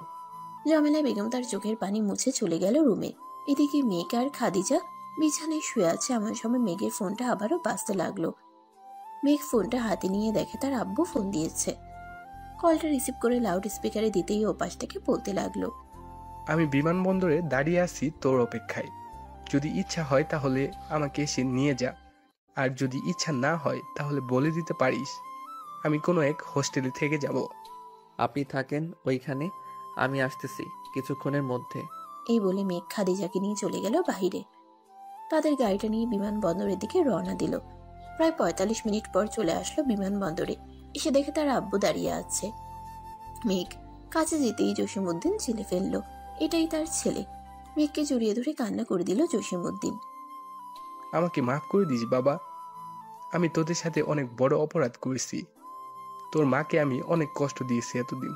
জমেলা বেগম তার চোখের পানি মুছে চলে গেল রুমে। এদিকে মেঘ আর খাদিজা বিছানায় শুয়ে আছে। এমন সময় মেঘের ফোনটা আবারও বাজতে লাগলো। মেঘ ফোনটা হাতে নিয়ে দেখে তার আব্বু ফোন দিয়েছে। কলটা রিসিভ করে লাউড স্পিকারে দিতেই ওপাশ থেকে বলতে লাগলো, আমি বিমানবন্দরে দাঁড়িয়ে আছি তোর অপেক্ষায়। যদি ইচ্ছা হয় তাহলে আমাকে এসে নিয়ে যা, আর যদি ইচ্ছা না হয় তাহলে বলে দিতে পারিস আমি কোনো এক হোস্টেলে থেকে যাব। আপনি থাকেন ওইখানে, আমি আসতেছি কিছুক্ষণের মধ্যে। এই বলে মেঘ খাদিজাকে নিয়ে চলে গেল বাহিরে। তাদের গাড়িটা নিয়ে বিমানবন্দরের দিকে রওনা দিল। প্রায় 45 মিনিট পর চলে আসলো বিমানবন্দরে। এসে দেখে তার আব্বু দাঁড়িয়ে আছে। মেঘ কাছে যেতেই জসিমউদ্দিন ছেলে ফেললো, এটাই তার ছেলে। মেঘকে জড়িয়ে ধরে কান্না করে দিল জসিমউদ্দিন। আমাকে মাফ করে দিস বাবা। আমি তোদের সাথে অনেক বড় অপরাধ করেছি। তোর মাকে আমি অনেক কষ্ট দিয়েছি এতদিন।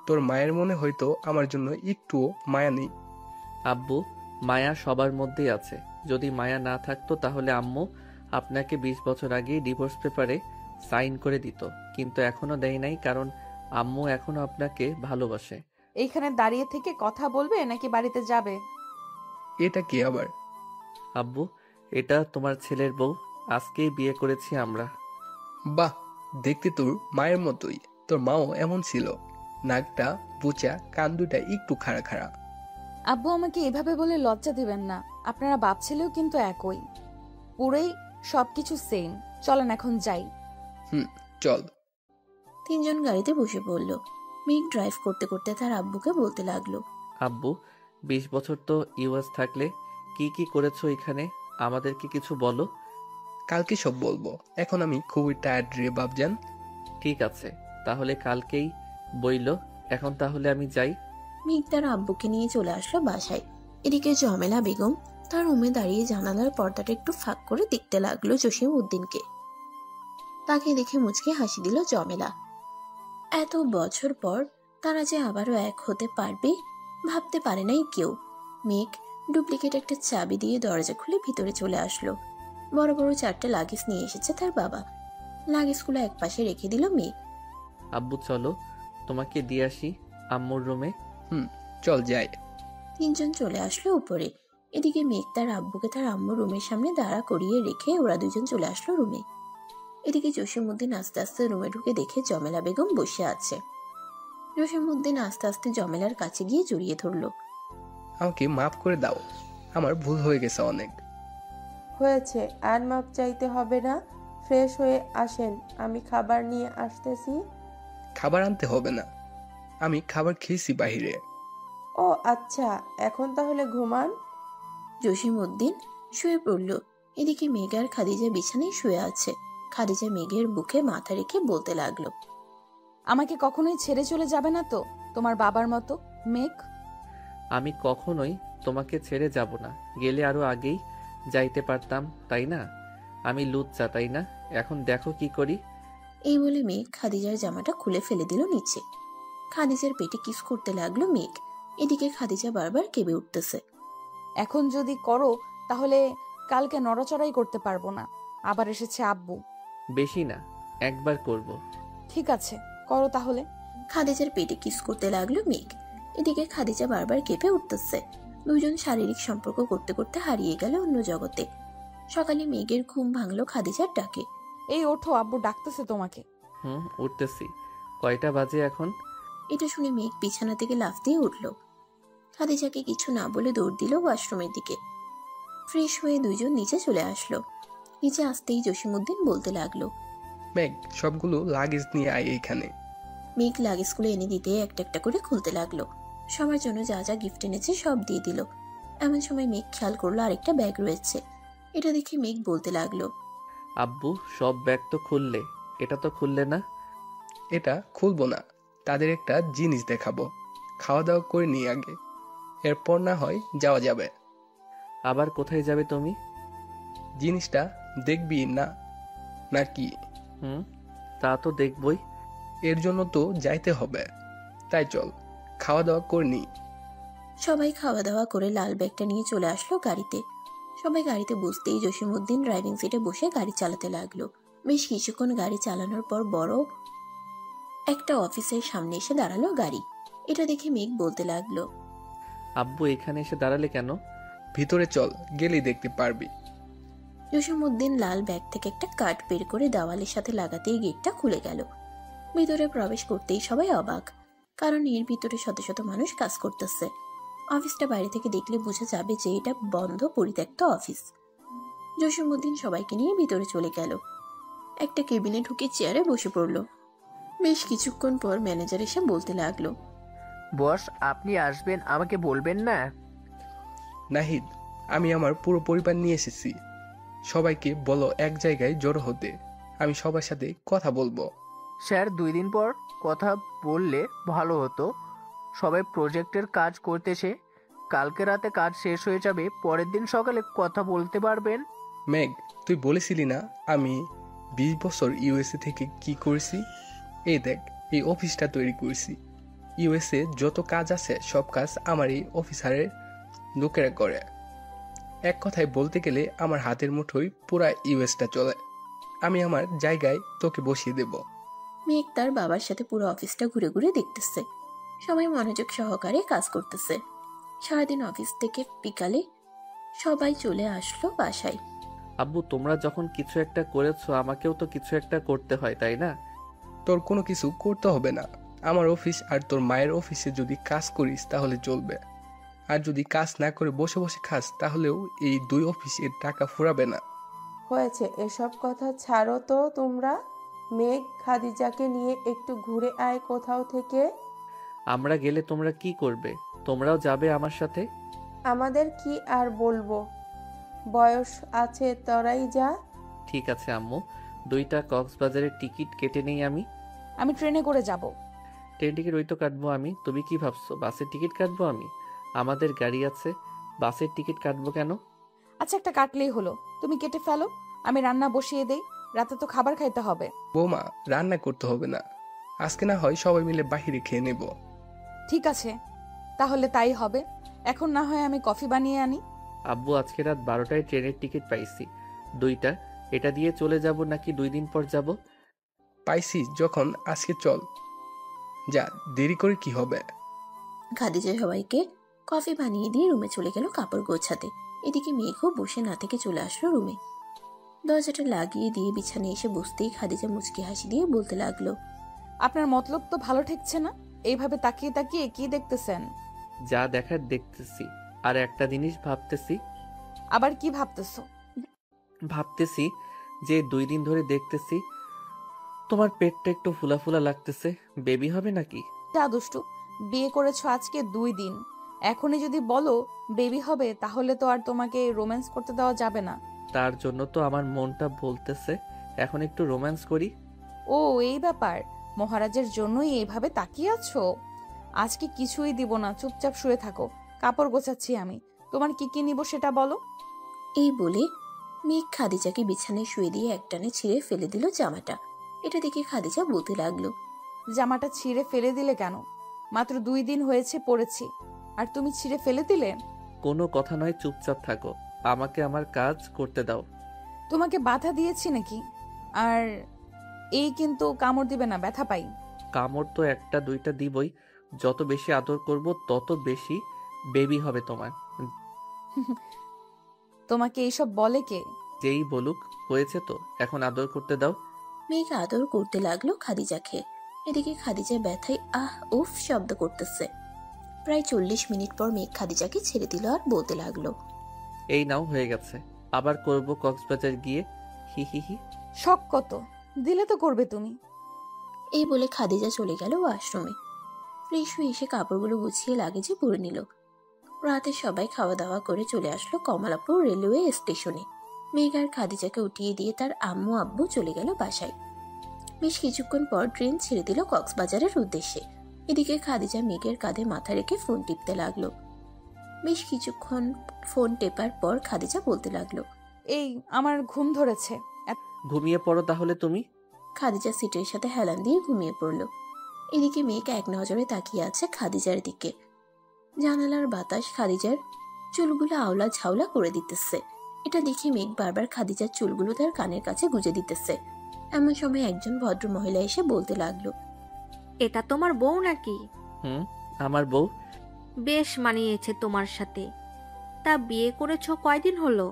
তোর মায়ের মনে হয়তো আমার জন্য একটুও মায়া নেই। আব্বু, মায়া সবার মধ্যেই আছে। যদি মায়া না থাকতো তাহলে আম্মু আপনাকে 20 বছর আগেই ডিভোর্স পেপারে সাইন করে দিত, কিন্তু এখনো দেয় নাই, কারণ আম্মু এখনো আপনাকে ভালোবাসে। এইখানে দাঁড়িয়ে থেকে কথা বলবে নাকি বাড়িতে যাবে? এটা কি আবার? আব্বু, এটা তোমার ছেলের বউ, আজকেই বিয়ে করেছি আমরা। বাহ, দেখতে তোর মায়ের মতোই। তোর মাও এমন ছিল, নাকটা বুচা, কান দুটা একটু খাড়া খাড়া। আব্বু, আমাকে এভাবে বলে লজ্জা দিবেন না। আপনারা বাপ ছেলেও কিন্তু একই, পুরোই সবকিছু সেম। চলেন এখন যাই। চল। 3 জন গাড়িতে বসে পড়ল। মেঘ ড্রাইভ করতে করতে তার আব্বুকে বলতে লাগলো, আব্বু, 20 বছর তো ইউএস থাকলে কি কি করেছো এখানে, আমাদেরকে কিছু বলো। কালকে সব বলবো, এখন আমি খুবই টায়ার্ড রে বাপজান। ঠিক আছে, তাহলে কালকেই বইলো। এখন তাহলে আমি যাই। মেঘ তার আব্বুকে নিয়ে চলে আসলো বাসায়। এদিকে জমেলা বেগম তার রুমে দাঁড়িয়ে জানালার পর্দাটা একটু ফাঁক করে দেখতে লাগলো জসিমউদ্দিনকে। তাকে দেখে মুচকে হাসি দিল জমেলা। এত বছর পর তারা যে আবারও এক হতে পারবে ভাবতে পারে নাই কেউ। মেঘ ডুপ্লিকেট একটা চাবি দিয়ে দরজা খুলে ভিতরে চলে আসলো। বড় বড় 4টে লাগেজ নিয়ে এসেছে তার বাবা। লাগেজগুলো এক পাশে রেখে দিল মেঘ। আব্বু চলো তোমাকে দিয়ে আসি আম্মুর রুমে। চল যাই। 3জন চলে আসলো উপরে। এদিকে মেঘ তার আব্বুকে তার আম্মুর রুমের সামনে দাঁড়া করিয়ে রেখে ওরা 2জন চলে আসলো রুমে। এদিকে জসিমউদ্দিন আস্তে আস্তে রুমে ঢুকে দেখে জমেলা বেগম বসে আছে। জসিমউদ্দিন আস্তে আস্তে জমেলার কাছে গিয়ে জড়িয়ে ধরল। আমাকে মাফ করে দাও, আমার ভুল হয়ে গেছে অনেক। হয়েছে, আর মাপ চাইতে হবে না। ফ্রেশ হয়ে আসেন, আমি খাবার নিয়ে আসতেছি। খাবার আনতে হবে না, আমি খাবার খেয়েছি বাহিরে। ও আচ্ছা, এখন তাহলে ঘুমান। জসিমউদ্দিন শুয়ে পড়ল। এদিকে মেঘ আর খাদিজা বিছানায় শুয়ে আছে। খাদিজা মেঘের বুকে মাথা রেখে বলতে লাগলো, আমাকে কখনোই ছেড়ে চলে যাবে না তো তোমার বাবার মতো মেঘ? আমি কখনোই তোমাকে ছেড়ে যাব না। গেলে আরো আগেই যাইতে পারতাম, তাই না? আমি লুচ্চা, তাই না? এখন দেখো কি করি। এই বলে মেঘ খাদিজার জামাটা খুলে ফেলে দিল নিচে। খাদিজার পেটে কিস করতে লাগলো মেঘ। এদিকে খাদিজা বারবার কেঁপে উঠতেছে। এখন যদি করো তাহলে কালকে নড়াচড়াই করতে পারবো না। আবার এসেছে আব্বু। বেশি না, একবার করব। ঠিক আছে, করো তাহলে। খাদিজার পেটে কিস করতে লাগলো মেঘ। এদিকে খাদিজা বারবার কেঁপে উঠতেছে। 2জন শারীরিক সম্পর্ক করতে করতে হারিয়ে গেল অন্য জগতে। সকালে মেঘের ঘুম ভাঙলো খাদিজার ডাকে। এই ওঠো, আব্বু ডাকতেছে তোমাকে। উঠতেছি। কয়টা বাজে এখন? এটা শুনে মেঘ বিছানা থেকে লাফ দিয়ে উঠল। খাদিজাকে কিছু না বলে দৌড় দিল ওয়াশরুমের দিকে। ফ্রেশ হয়ে 2জন নিচে চলে আসলো। নিচে আসতেই জসিমউদ্দিন বলতে লাগলো, মেঘ, সবগুলো লাগেজ নিয়ে আয় এইখানে। মেঘ লাগেজগুলো এনে দিতে একটা একটা করে খুলতে লাগলো। সবার জন্য যা যা গিফট এনেছে সব দিয়ে দিল। এমন সময় মেঘ খেয়াল করলো আরেকটা ব্যাগ রয়েছে। এটা দেখে মেঘ বলতে লাগলো, আব্বু সব ব্যাগ তো খুললে, এটা তো খুললে না। এটা খুলবো না, তাদের একটা জিনিস দেখাবো। খাওয়া দাওয়া করে নিয়ে আগে, এরপর না হয় যাওয়া যাবে। আবার কোথায় যাবে তুমি? জিনিসটা দেখবি না নাকি? তা তো দেখবই। এর জন্য তো যাইতে হবে, তাই চল খাওয়া দাওয়া করে নি। সবাই খাওয়া দাওয়া করে লাল ব্যাগটা নিয়ে চলে আসলো গাড়িতে। সবাই গাড়িতে বসতেই জসিমউদ্দিন ড্রাইভিং সিটে বসে গাড়ি চালাতে লাগলো। বেশ কিছুক্ষণ গাড়ি চালানোর পর বড় একটা অফিসের সামনে এসে দাঁড়ালো গাড়ি। এটা দেখে মেঘ বলতে লাগলো, আব্বু এখানে এসে দাঁড়ালে কেন? ভিতরে চল, গেলেই দেখতে পারবি। জসিমউদ্দিন লাল ব্যাগ থেকে একটা কার্ড বের করে দেওয়ালের সাথে লাগাতেই গেটটা খুলে গেল। ভিতরে প্রবেশ করতেই সবাই অবাক, কারণ এর ভিতরে শত শত মানুষ কাজ করতেছে। অফিসটা বাইরে থেকে দেখলে বোঝা যাবে যে এটা বন্ধ পরিত্যক্ত অফিস। জসিমউদ্দিন সবাইকে নিয়ে ভিতরে চলে গেল। একটা কেবিনে ঢুকে চেয়ারে বসে পড়ল। বেশ কিছুক্ষণ পর ম্যানেজার এসে বলতে লাগলো, বস আপনি আসবেন, আমাকে বলবেন না? নাহিদ, আমি আমার পুরো পরিবার নিয়ে এসেছি। সবাইকে বলো এক জায়গায় জড়ো হতে, আমি সবার সাথে কথা বলবো। স্যার 2 দিন পর কথা বললে ভালো হতো। সবাই প্রজেক্টের কাজ করতেছে, কালকে রাতে কাজ শেষ হয়ে যাবে, পরের দিন সকালে কথা বলতে পারবেন। মেঘ, তুই বলেছিলি না আমি 20 বছর ইউএসএ থেকে কি করেছি? এই দেখ, এই অফিসটা তৈরি করেছি। ইউএসএ যত কাজ আছে সব কাজ আমার এই অফিসারের লোকেরা করে। এক কথায় বলতে গেলে আমার হাতের মুঠোয় পুরা ইউএসটা চলে। আমি আমার জায়গায় তোকে বসিয়ে দেব। মেঘ তার বাবার সাথে পুরো অফিসটা ঘুরে ঘুরে দেখতেছে। সবাই মনোযোগ সহকারে কাজ করতেছে। সারাদিন অফিস থেকে বিকালে সবাই চলে আসলো বাসায়। আব্বু তোমরা যখন কিছু একটা করেছো, আমাকেও তো কিছু একটা করতে হয়, তাই না? তোর কোনো কিছু করতে হবে না। আমার অফিস আর তোর মায়ের অফিসে যদি কাজ করিস তাহলে চলবে, আর যদি কাজ না করে বসে বসে খাস তাহলেও এই 2 অফিসের টাকা ফুরাবে না। হয়েছে, এসব কথা ছাড়ো তো তোমরা। মেঘ, খাদিজাকে নিয়ে একটু ঘুরে আয় কোথাও থেকে। আমরা গেলে তোমরা কি করবে? তোমরাও যাবে আমার সাথে? আমাদের কি আর বলবো, বয়স আছে, তোরাই যা। ঠিক আছে আম্মু, 2টা কক্সবাজারের টিকিট কেটে নেই আমি। আমি ট্রেনে করে যাব। ট্রেন টিকিট ওই তো কাটবো আমি। তুমি কি ভাবছো বাসের টিকিট কাটবো আমি? আমাদের গাড়ি আছে, বাসের টিকিট কাটবো কেন? আচ্ছা, একটা কাটলেই হলো, তুমি কেটে ফেলো, আমি রান্না বসিয়ে দেই। রাতে তো খাবার খাইতে হবে। বৌমা, রান্না করতে হবে না, আজকে না হয় সবাই মিলে বাহিরে খেয়ে নেব। ঠিক আছে, তাহলে তাই হবে। এখন না হয় আমি কফি বানিয়ে আনি। আব্বু, আজকে রাত 12টায় ট্রেনের টিকিট পাইছি, 2টা। এটা দিয়ে চলে যাব নাকি 2 দিন পর যাব? পাইছিস যখন আজকে চল, যা, দেরি করে কি হবে। খাদিজা সবাইকে কফি বানিয়ে দিয়ে রুমে চলে গেল কাপড় গোছাতে। এদিকে মেঘও বসে না থেকে চলে আসলো রুমে। দরজাটা লাগিয়ে দিয়ে বিছানায় এসে বসতেই খাদিজা মুচকি হাসি দিয়ে বলতে লাগলো, আপনার মতলব তো ভালো ঠেকছে না। এইভাবে তাকিয়ে তাকিয়ে কি দেখতেছেন? যা দেখার দেখতেছি, আর একটা জিনিস ভাবতেছি। আবার কি ভাবতেছো? ভাবতেছি যে 2 দিন ধরে দেখতেছি তোমার পেটটা একটু ফুলা ফুলা লাগতেছে, বেবি হবে নাকি? যা দুষ্টু, বিয়ে করেছো আজকে 2 দিন, এখনই যদি বলো বেবি হবে তাহলে তো আর তোমাকে রোম্যান্স করতে দেওয়া যাবে না। তার জন্য তো আমার মনটা বলতেছে এখন একটু রোম্যান্স করি। ও, এই ব্যাপার। মহারাজের জন্যই এইভাবে তাকিয়ে আছো? আজকে কিছুই দিব না, চুপচাপ শুয়ে থাকো। কাপড় গোছাচ্ছি আমি, তোমার কি কি নিব সেটা বলো। এই বলে মেঘ খাদিজাকে বিছানায় শুয়ে দিয়ে একটানে ছিঁড়ে ফেলে দিল জামাটা। এটা দেখে খাদিজা বলতে লাগলো, জামাটা ছিঁড়ে ফেলে দিলে কেন? মাত্র 2 দিন হয়েছে পড়েছি, আর তুমি ছিঁড়ে ফেলে দিলে? কোনো কথা নয়, চুপচাপ থাকো, আমাকে আমার কাজ করতে দাও। তোমাকে বাধা দিয়েছি নাকি? আর এই কিন্তু কামড় দিবে না, ব্যথা পাই। কামড় তো 1টা 2টা দিবই, যত বেশি আদর করব তত বেশি বেবি হবে তোমার। তোমাকে এইসব বলে কে? যেই বলুক, হয়েছে তো, এখন আদর করতে দাও। মেঘ আদর করতে লাগলো খাদিজাকে। এদিকে খাদিজা ব্যথায় আহ উফ শব্দ করতেছে। প্রায় 40 মিনিট পর মেঘ খাদিজাকে ছেড়ে দিল আর বলতে লাগলো, এই নাও, হয়ে গেছে, আবার করব কক্সবাজার গিয়ে, হি হি হি। শখ কত, দিলে তো করবে তুমি। এই বলে খাদিজা চলে গেল ওয়াশরুমে। ফ্রেশ হয়ে এসে কাপড়গুলো গুছিয়ে লাগেজে পরে নিল। রাতে সবাই খাওয়া দাওয়া করে চলে আসলো কমলাপুর রেলওয়ে স্টেশনে। মেঘ আর খাদিজাকে উঠিয়ে দিয়ে তার আম্মু আব্বু চলে গেল বাসায়। বেশ কিছুক্ষণ পর ট্রেন ছেড়ে দিল কক্সবাজারের উদ্দেশ্যে। এদিকে খাদিজা মেঘের কাঁধে মাথা রেখে ফোন টিপতে লাগলো। বেশ কিছুক্ষণ ফোন টেপার পর খাদিজা বলতে লাগলো, এই আমার ঘুম ধরেছে। ঘুমিয়ে পড়ো তাহলে তুমি। খাদিজা সিটের সাথে হেলান দিয়ে ঘুমিয়ে পড়ল। এদিকে মেঘ এক নজরে তাকিয়ে আছে খাদিজার দিকে। জানালার বাতাস খাদিজার চুলগুলো আওলা ঝাউলা করে দিতেছে। এটা দেখে মেঘ বারবার খাদিজার চুলগুলো তার কানের কাছে গুজে দিতেছে। এমন সময় একজন ভদ্র মহিলা এসে বলতে লাগলো, এটা তোমার বউ নাকি? আমার বউ। বেশ মানিয়েছে তোমার সাথে। তা বিয়ে করেছো কয়দিন হলো?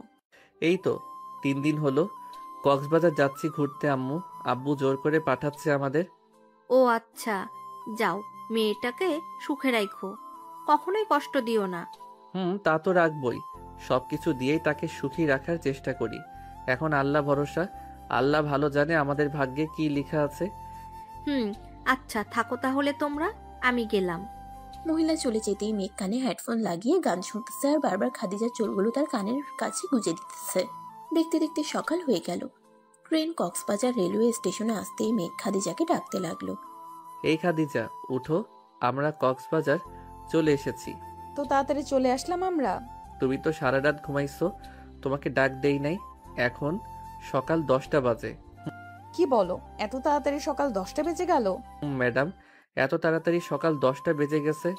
এই তো 3 দিন হলো। কক্সবাজার যাচ্ছি ঘুরতে আম্মু, আব্বু জোর করে পাঠাচ্ছে আমাদের। ও আচ্ছা, যাও, মেয়েটাকে সুখে রাখো, কখনোই কষ্ট দিও না। তা তো রাখবই, সবকিছু দিয়েই তাকে সুখী রাখার চেষ্টা করি। এখন আল্লাহ ভরসা, আল্লাহ ভালো জানে আমাদের ভাগ্যে কি লেখা আছে। আচ্ছা, থাকো তাহলে তোমরা, আমি গেলাম। মহিলা চলে যেতেই মেঘ কানে হেডফোন লাগিয়ে গান শুনতেছে আর বারবার খাদিজার চুলগুলো তার কানের কাছে গুজে দিতেছে। দেখতে দেখতে সকাল হয়ে গেল। ট্রেন কক্সবাজার রেলওয়ে স্টেশনে আসতেই মেঘ খাদিজাকে ডাকতে লাগলো, এই খাদিজা, উঠো, আমরা কক্সবাজার চলে এসেছি। তো তাড়াতাড়ি চলে আসলাম আমরা। তুমি তো সারা রাত ঘুমাইছো, তোমাকে ডাক দেই নাই। এখন সকাল 10টা বাজে। কি বলো, এত তাড়াতাড়ি সকাল 10টা বেজে গেল? ম্যাডাম, এত তাড়াতাড়ি সকাল 10টা বেজে গেছে।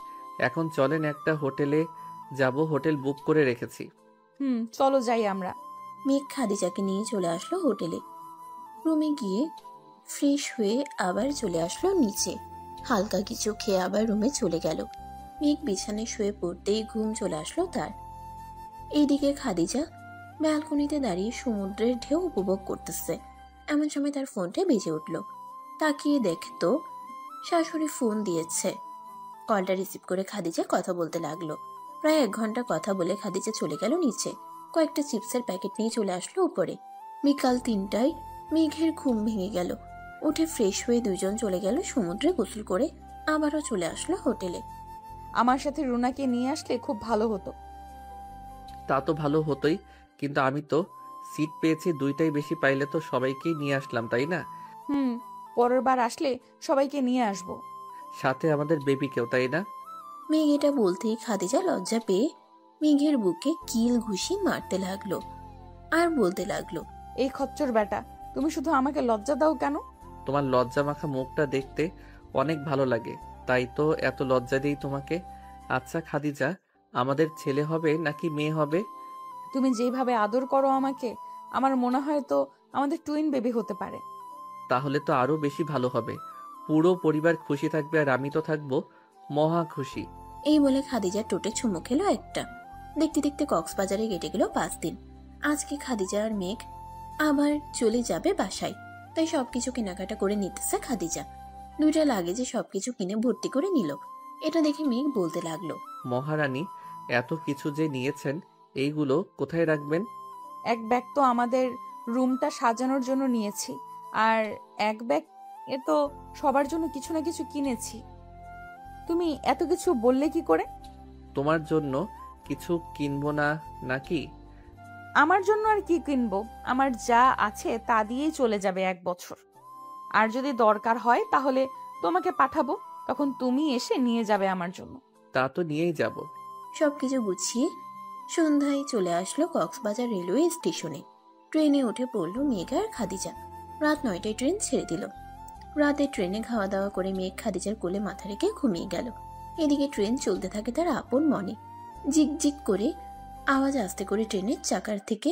এখন চলেন একটা হোটেলে যাব, হোটেল বুক করে রেখেছি। চলো যাই আমরা। মেঘ খাদিজাকে নিয়ে চলে আসলো হোটেলে। রুমে গিয়ে ফ্রেশ হয়ে আবার চলে আসলো নিচে। হালকা কিছু খেয়ে আবার রুমে চলে গেল। মেঘ বিছানায় শুয়ে পড়তেই ঘুম চলে আসলো তার। এইদিকে খাদিজা ব্যালকনিতে দাঁড়িয়ে সমুদ্রের ঢেউ উপভোগ করতেছে। এমন সময় তার ফোনটা বেজে উঠল। তাকিয়ে দেখতো শাশুড়ি ফোন দিয়েছে। কলটা রিসিভ করে খাদিজা কথা বলতে লাগলো। প্রায় 1 ঘন্টা কথা বলে খাদিজা চলে গেল নিচে। কয়েকটা চিপসের প্যাকেট নিয়ে চলে আসলো উপরে। বিকাল 3টায় মেঘের ঘুম ভেঙে গেল। উঠে ফ্রেশ হয়ে দুজন চলে গেল সমুদ্রে গোসল করে। আবারও চলে আসলো হোটেলে। আমার সাথে রুনাকে নিয়ে আসলে খুব ভালো হতো। তা তো ভালো হতোই, কিন্তু আমি তো সিট পেয়েছি 2টাই, বেশি পাইলে তো সবাইকেই নিয়ে আসলাম, তাই না? পরের বার আসলে সবাইকে নিয়ে আসবো, সাথে আমাদের বেবিকেও, তাই না? মেঘ এটা বলতেই খাদিজা লজ্জা পেয়ে মেঘের বুকে কিল ঘুষি মারতে লাগলো আর বলতে লাগলো, এই খচ্চর বেটা, তুমি শুধু আমাকে লজ্জা দাও কেন? তোমার লজ্জা মাখা মুখটা দেখতে অনেক ভালো লাগে, তাই তো এত লজ্জা দিই তোমাকে। আচ্ছা খাদিজা, আমাদের ছেলে হবে নাকি মেয়ে হবে? তুমি যেভাবে আদর করো আমাকে, আমার মনে হয় তো আমাদের টুইন বেবি হতে পারে। তাহলে তো আরো বেশি ভালো হবে। পুরো পরিবার খুশি থাকবে আর আমি তো থাকবো মহা খুশি। এই বলে খাদিজা টোটে চুমু খেলো একটা। দেখতে দেখতে কক্সবাজারে কেটে গেল 5 দিন। আজকে খাদিজা আর মেঘ আবার চলে যাবে বাসায়, তাই সবকিছু কেনাকাটা করে নিতেছে খাদিজা। 2টা লাগেজে সবকিছু কিনে ভর্তি করে নিল। এটা দেখে মেঘ বলতে লাগলো, মহারানী, এত কিছু যে নিয়েছেন, এইগুলো কোথায় রাখবেন? এক ব্যাগ তো আমাদের রুমটা সাজানোর জন্য নিয়েছি, আর এক ব্যাগ এ তো সবার জন্য কিছু না কিছু কিনেছি। তুমি এত কিছু বললে কি করে? তোমার জন্য কিছু কিনবো না নাকি? আমার জন্য আর কি কিনবো? আমার যা আছে তা দিয়েই চলে যাবে 1 বছর। আর যদি দরকার হয় তাহলে তোমাকে পাঠাবো, তখন তুমি এসে নিয়ে যাবে আমার জন্য। তা তো নিয়েই যাব। সবকিছু গুছিয়ে সন্ধ্যায় চলে আসলো কক্সবাজার রেলওয়ে স্টেশনে। ট্রেনে উঠে পড়ল মেঘ আর খাদিজা। রাত 9টায় ট্রেন ছেড়ে দিল। রাতে ট্রেনে খাওয়া দাওয়া করে মেঘ খাদিজার কোলে মাথা রেখে ঘুমিয়ে গেল। এদিকে ট্রেন চলতে থাকে তার আপন মনে। জিক করে আওয়াজ আসতে করে ট্রেনের চাকার থেকে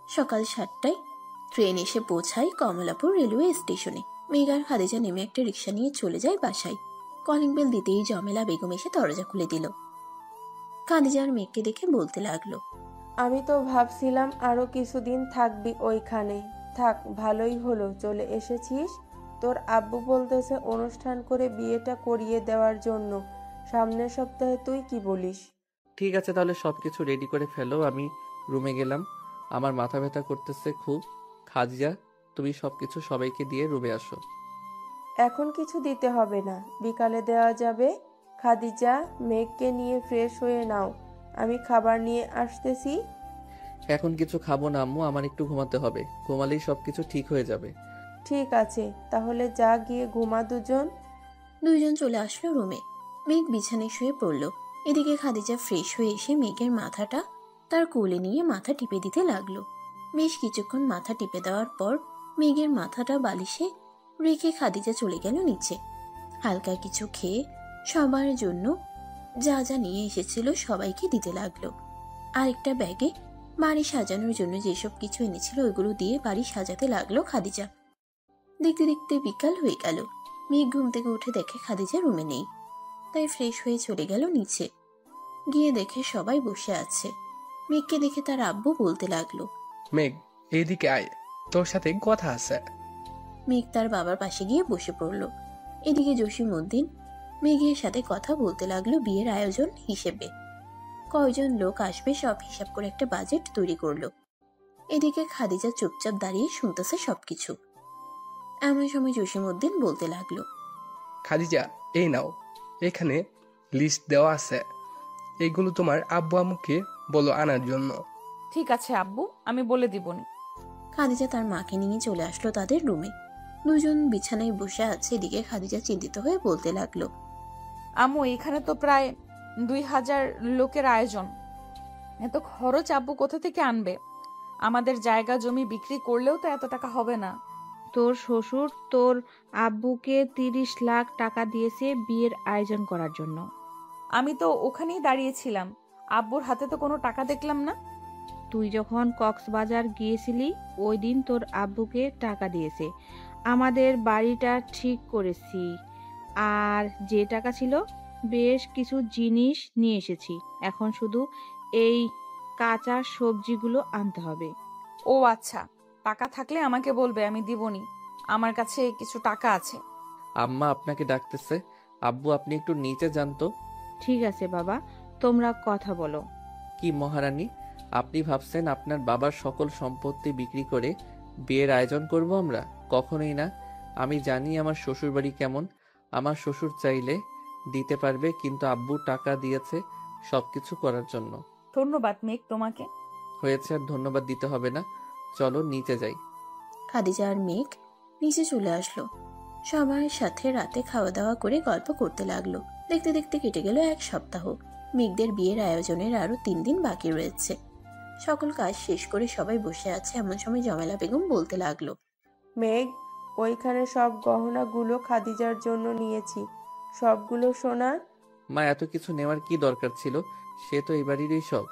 সকাল 7টায় ট্রেন এসে পৌঁছায় কমলাপুর রেলওয়ে স্টেশনে। মেঘ আর খাদিজা নেমে একটা রিক্সা নিয়ে চলে যায় বাসায়। কলিং বেল দিতেই জমেলা বেগম এসে দরজা খুলে দিল। খাদিজা আর মেঘকে দেখে বলতে লাগলো, আমি তো ভাবছিলাম আরো কিছুদিন থাকবি ওইখানে। থাক, ভালোই হলো চলে এসেছিস। তোর আব্বু বলতেছে অনুষ্ঠান করে বিয়েটা করিয়ে দেওয়ার জন্য। সামনের সপ্তাহে তুই কি বলিস? ঠিক আছে, তাহলে সবকিছু রেডি করে ফেলো, আমি রুমে গেলাম। আমার মাথা ব্যথা করতেছে খুব। খাদিজা, তুমি সবকিছু সবাইকে দিয়ে রুমে আসো। এখন কিছু দিতে হবে না, বিকালে দেওয়া যাবে। খাদিজা, মেঘকে নিয়ে ফ্রেশ হয়ে নাও, আমি খাবার নিয়ে আসতেছি। এখন কিছু খাবো না আম্মু, আমার একটু ঘুমাতে হবে। ঘুমালেই সবকিছু ঠিক হয়ে যাবে। ঠিক আছে, তাহলে যা গিয়ে ঘুমা দুজন। দুইজন চলে আসলো রুমে। মেঘ বিছানায় শুয়ে পড়ল। এদিকে খাদিজা ফ্রেশ হয়ে এসে মেঘের মাথাটা তার কোলে নিয়ে মাথা টিপে দিতে লাগলো। বেশ কিছুক্ষণ মাথা টিপে দেওয়ার পর মেঘের মাথাটা বালিশে রেখে খাদিজা চলে গেল নিচে। হালকা কিছু খেয়ে সবার জন্য যা যা নিয়ে এসেছিল সবাইকে দিতে লাগলো। আরেকটা ব্যাগে বাড়ি সাজানোর জন্য যেসব কিছু এনেছিল ওইগুলো দিয়ে বাড়ি সাজাতে লাগলো খাদিজা। দেখতে দেখতে বিকাল হয়ে গেল। মেঘ ঘুম থেকে উঠে দেখে খাদিজা রুমে নেই, তাই ফ্রেশ হয়ে চলে গেল নিচে। গিয়ে দেখে সবাই বসে আছে। মেঘকে দেখে তার আব্বু বলতে লাগলো, মেঘ, এইদিকে আয়, তোর সাথে কথা আছে। মেঘ তার বাবার পাশে গিয়ে বসে পড়ল। এদিকে জসিমউদ্দিন মেঘের সাথে কথা বলতে লাগলো বিয়ের আয়োজন হিসেবে। কয়জন লোক আসবে সব হিসাব করে একটা বাজেট তৈরি করলো। এদিকে খাদিজা চুপচাপ দাঁড়িয়ে শুনতেছে সবকিছু। এমন সময় জসিমউদ্দিন বলতে লাগলো, খাদিজা, এই নাও, এখানে লিস্ট দেওয়া আছে। এইগুলো তোমার আব্বু আম্মুকে বলো আনার জন্য। ঠিক আছে আব্বু, আমি বলে দিবনি। খাদিজা তার মাকে নিয়ে চলে আসলো তাদের রুমে। দুজন বিছানায় বসে আছে। এদিকে খাদিজা চিন্তিত হয়ে বলতে লাগলো, আম্মু, এখানে তো প্রায় 2000 লোকের আয়োজন। এত খরচ আব্বু কোথা থেকে আনবে? আমাদের জায়গা জমি বিক্রি করলেও তো এত টাকা হবে না। তোর শ্বশুর তোর আব্বুকে 30 লাখ টাকা দিয়েছে বিয়ের আয়োজন করার জন্য। আমি তো ওখানেই দাঁড়িয়েছিলাম, আব্বুর হাতে তো কোনো টাকা দেখলাম না। তুই যখন কক্সবাজার গিয়েছিলি ওই দিন তোর আব্বুকে টাকা দিয়েছে। আমাদের বাড়িটা ঠিক করেছি, আর যে টাকা ছিল বেশ কিছু জিনিস নিয়ে এসেছি। এখন শুধু এই কাঁচা সবজিগুলো আনতে হবে। ও আচ্ছা, টাকা থাকলে আমাকে বলবে, আমি দিবনি। আমার কাছে কিছু টাকা আছে। আম্মা আপনাকে ডাকতেছে। আব্বু, আপনি একটু নিচে যান তো। ঠিক আছে বাবা, তোমরা কথা বলো। কি মহারানী, আপনি ভাবছেন আপনার বাবার সকল সম্পত্তি বিক্রি করে বিয়ের আয়োজন করব আমরা? কখনোই না। আমি জানি আমার শ্বশুর বাড়ি কেমন। আমার শ্বশুর চাইলে দিতে পারবে, কিন্তু আব্বু টাকা দিয়েছে সবকিছু করার জন্য। ধন্যবাদ মেঘ তোমাকে। হয়েছে, আর ধন্যবাদ দিতে হবে না। চলো নিচে যাই। খাদিজা আর মেঘ নিচে চলে আসলো। সবার সাথে রাতে খাওয়া দাওয়া করে গল্প করতে লাগলো। দেখতে দেখতে কেটে গেল 1 সপ্তাহ। মেঘদের বিয়ের আয়োজনের আরো 3 দিন বাকি রয়েছে। সকল কাজ শেষ করে সবাই বসে আছে। এমন সময় জমেলা বেগম বলতে লাগলো, মেঘ, ওইখানে সব গহনাগুলো খাদিজার জন্য নিয়েছি, সবগুলো সোনা। মা, এত কিছু নেওয়ার কি দরকার ছিল? সে তো এই বাড়িরই সব।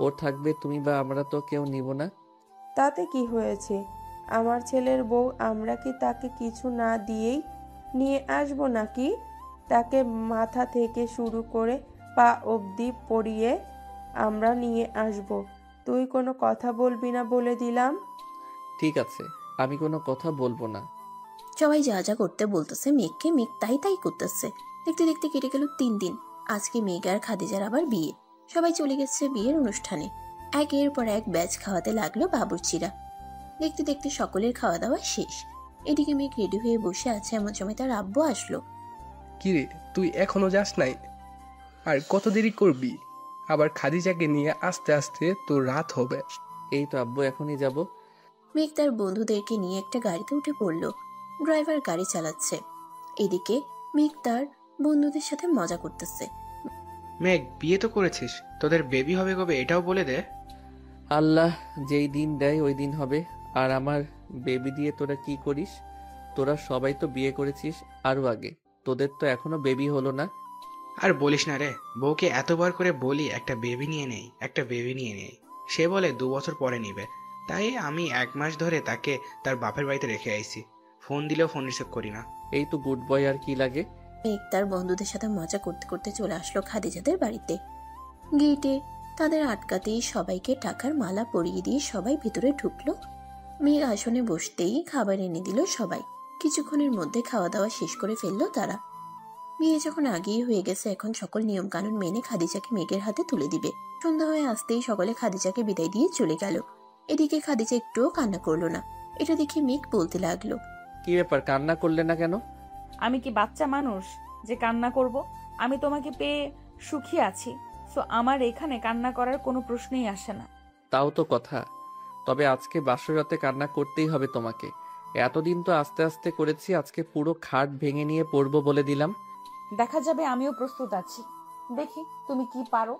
ওর থাকবে, তুমি বা আমরা তো কেউ নিব না। তাতে কি হয়েছে? আমার ছেলের বউ, আমরা কি তাকে কিছু না দিয়েই নিয়ে আসবো নাকি? তাকে মাথা থেকে শুরু করে পা অবধি পরিয়ে আমরা নিয়ে আসব। তুই কোনো কথা বলবি না বলে দিলাম। ঠিক আছে, আমি কোনো কথা বলবো না। সবাই যা যা করতে বলতেছে মেঘকে, মেঘ তাই তাই করতেছে। দেখতে দেখতে কেটে গেল 3 দিন। আজকে মেঘ আর খাদিজার আবার বিয়ে। সবাই চলে গেছে বিয়ের অনুষ্ঠানে। একের পর এক ব্যাচ খাওয়াতে লাগলো বাবুর্চিরা। দেখতে দেখতে সকলের খাওয়া দাওয়া শেষ। এদিকে মেঘ রেডি হয়ে বসে আছে, এমন সময় তার আব্বু আসলো। কিরে, তুই এখনো যাস নাই? আর কত দেরি করবি? আবার খাদিজাকে নিয়ে আস্তে আস্তে তোর রাত হবে। এই তো আব্বু, এখনই যাব। মেঘ তার বন্ধুদেরকে নিয়ে একটা গাড়িতে উঠে পড়ল। ড্রাইভার গাড়ি চালাচ্ছে। এদিকে মেঘ তার বন্ধুদের সাথে মজা করতেছে। মেঘ, বিয়ে তো করেছিস, তোদের বেবি হবে কবে এটাও বলে দে। আল্লাহ যেই দিন দেয় ওই দিন হবে। আর আমার বেবি দিয়ে তোরা কি করিস? তোরা সবাই তো বিয়ে করেছিস আরো আগে, তোদের তো এখনো বেবি হলো না। আর বলিস না রে, বউকে এতবার করে বলি একটা বেবি নিয়ে নেই, একটা বেবি নিয়ে নেই, সে বলে 2 বছর পরে নিবে। তাই আমি 1 মাস ধরে তাকে তার বাপের বাড়িতে রেখে আইছি। ফোন দিলেও ফোন রিসিভ করি না। এই তো গুড বয়, আর কি লাগে? মেঘ তার বন্ধুদের সাথে মজা করতে করতে চলে আসলো খাদিজাদের বাড়িতে। গেটে তাদের আটকাতেই সবাইকে টাকার মালা পরিয়ে দিয়ে সবাই ভিতরে ঢুকলো। মেঘ আসনে বসতেই খাবার এনে দিল সবাই। কিছুক্ষণের মধ্যে খাওয়া দাওয়া শেষ করে ফেললো তারা। বিয়ে যখন আগেই হয়ে গেছে, এখন সকল নিয়ম কানুন মেনে খাদিজাকে মেঘের হাতে তুলে দিবে। সন্ধ্যা হয়ে আসতেই সকলে খাদিজাকে বিদায় দিয়ে চলে গেল। এদিকে খাদিজা একটুও কান্না করলো না। এটা দেখে মেঘ বলতে লাগলো, কি ব্যাপার, কান্না করলে না কেন? আমি কি বাচ্চা মানুষ যে কান্না করব? আমি তোমাকে পেয়ে সুখী আছি, সো আমার এখানে কান্না করার কোনো প্রশ্নই আসে না। তাও তো কথা। তবে আজকে বাসর রাতে কান্না করতেই হবে তোমাকে। এতদিন তো আস্তে আস্তে করেছি, আজকে পুরো খাট ভেঙে নিয়ে পড়বো বলে দিলাম। দেখা যাবে, আমিও প্রস্তুত আছি। দেখি তুমি কি পারো।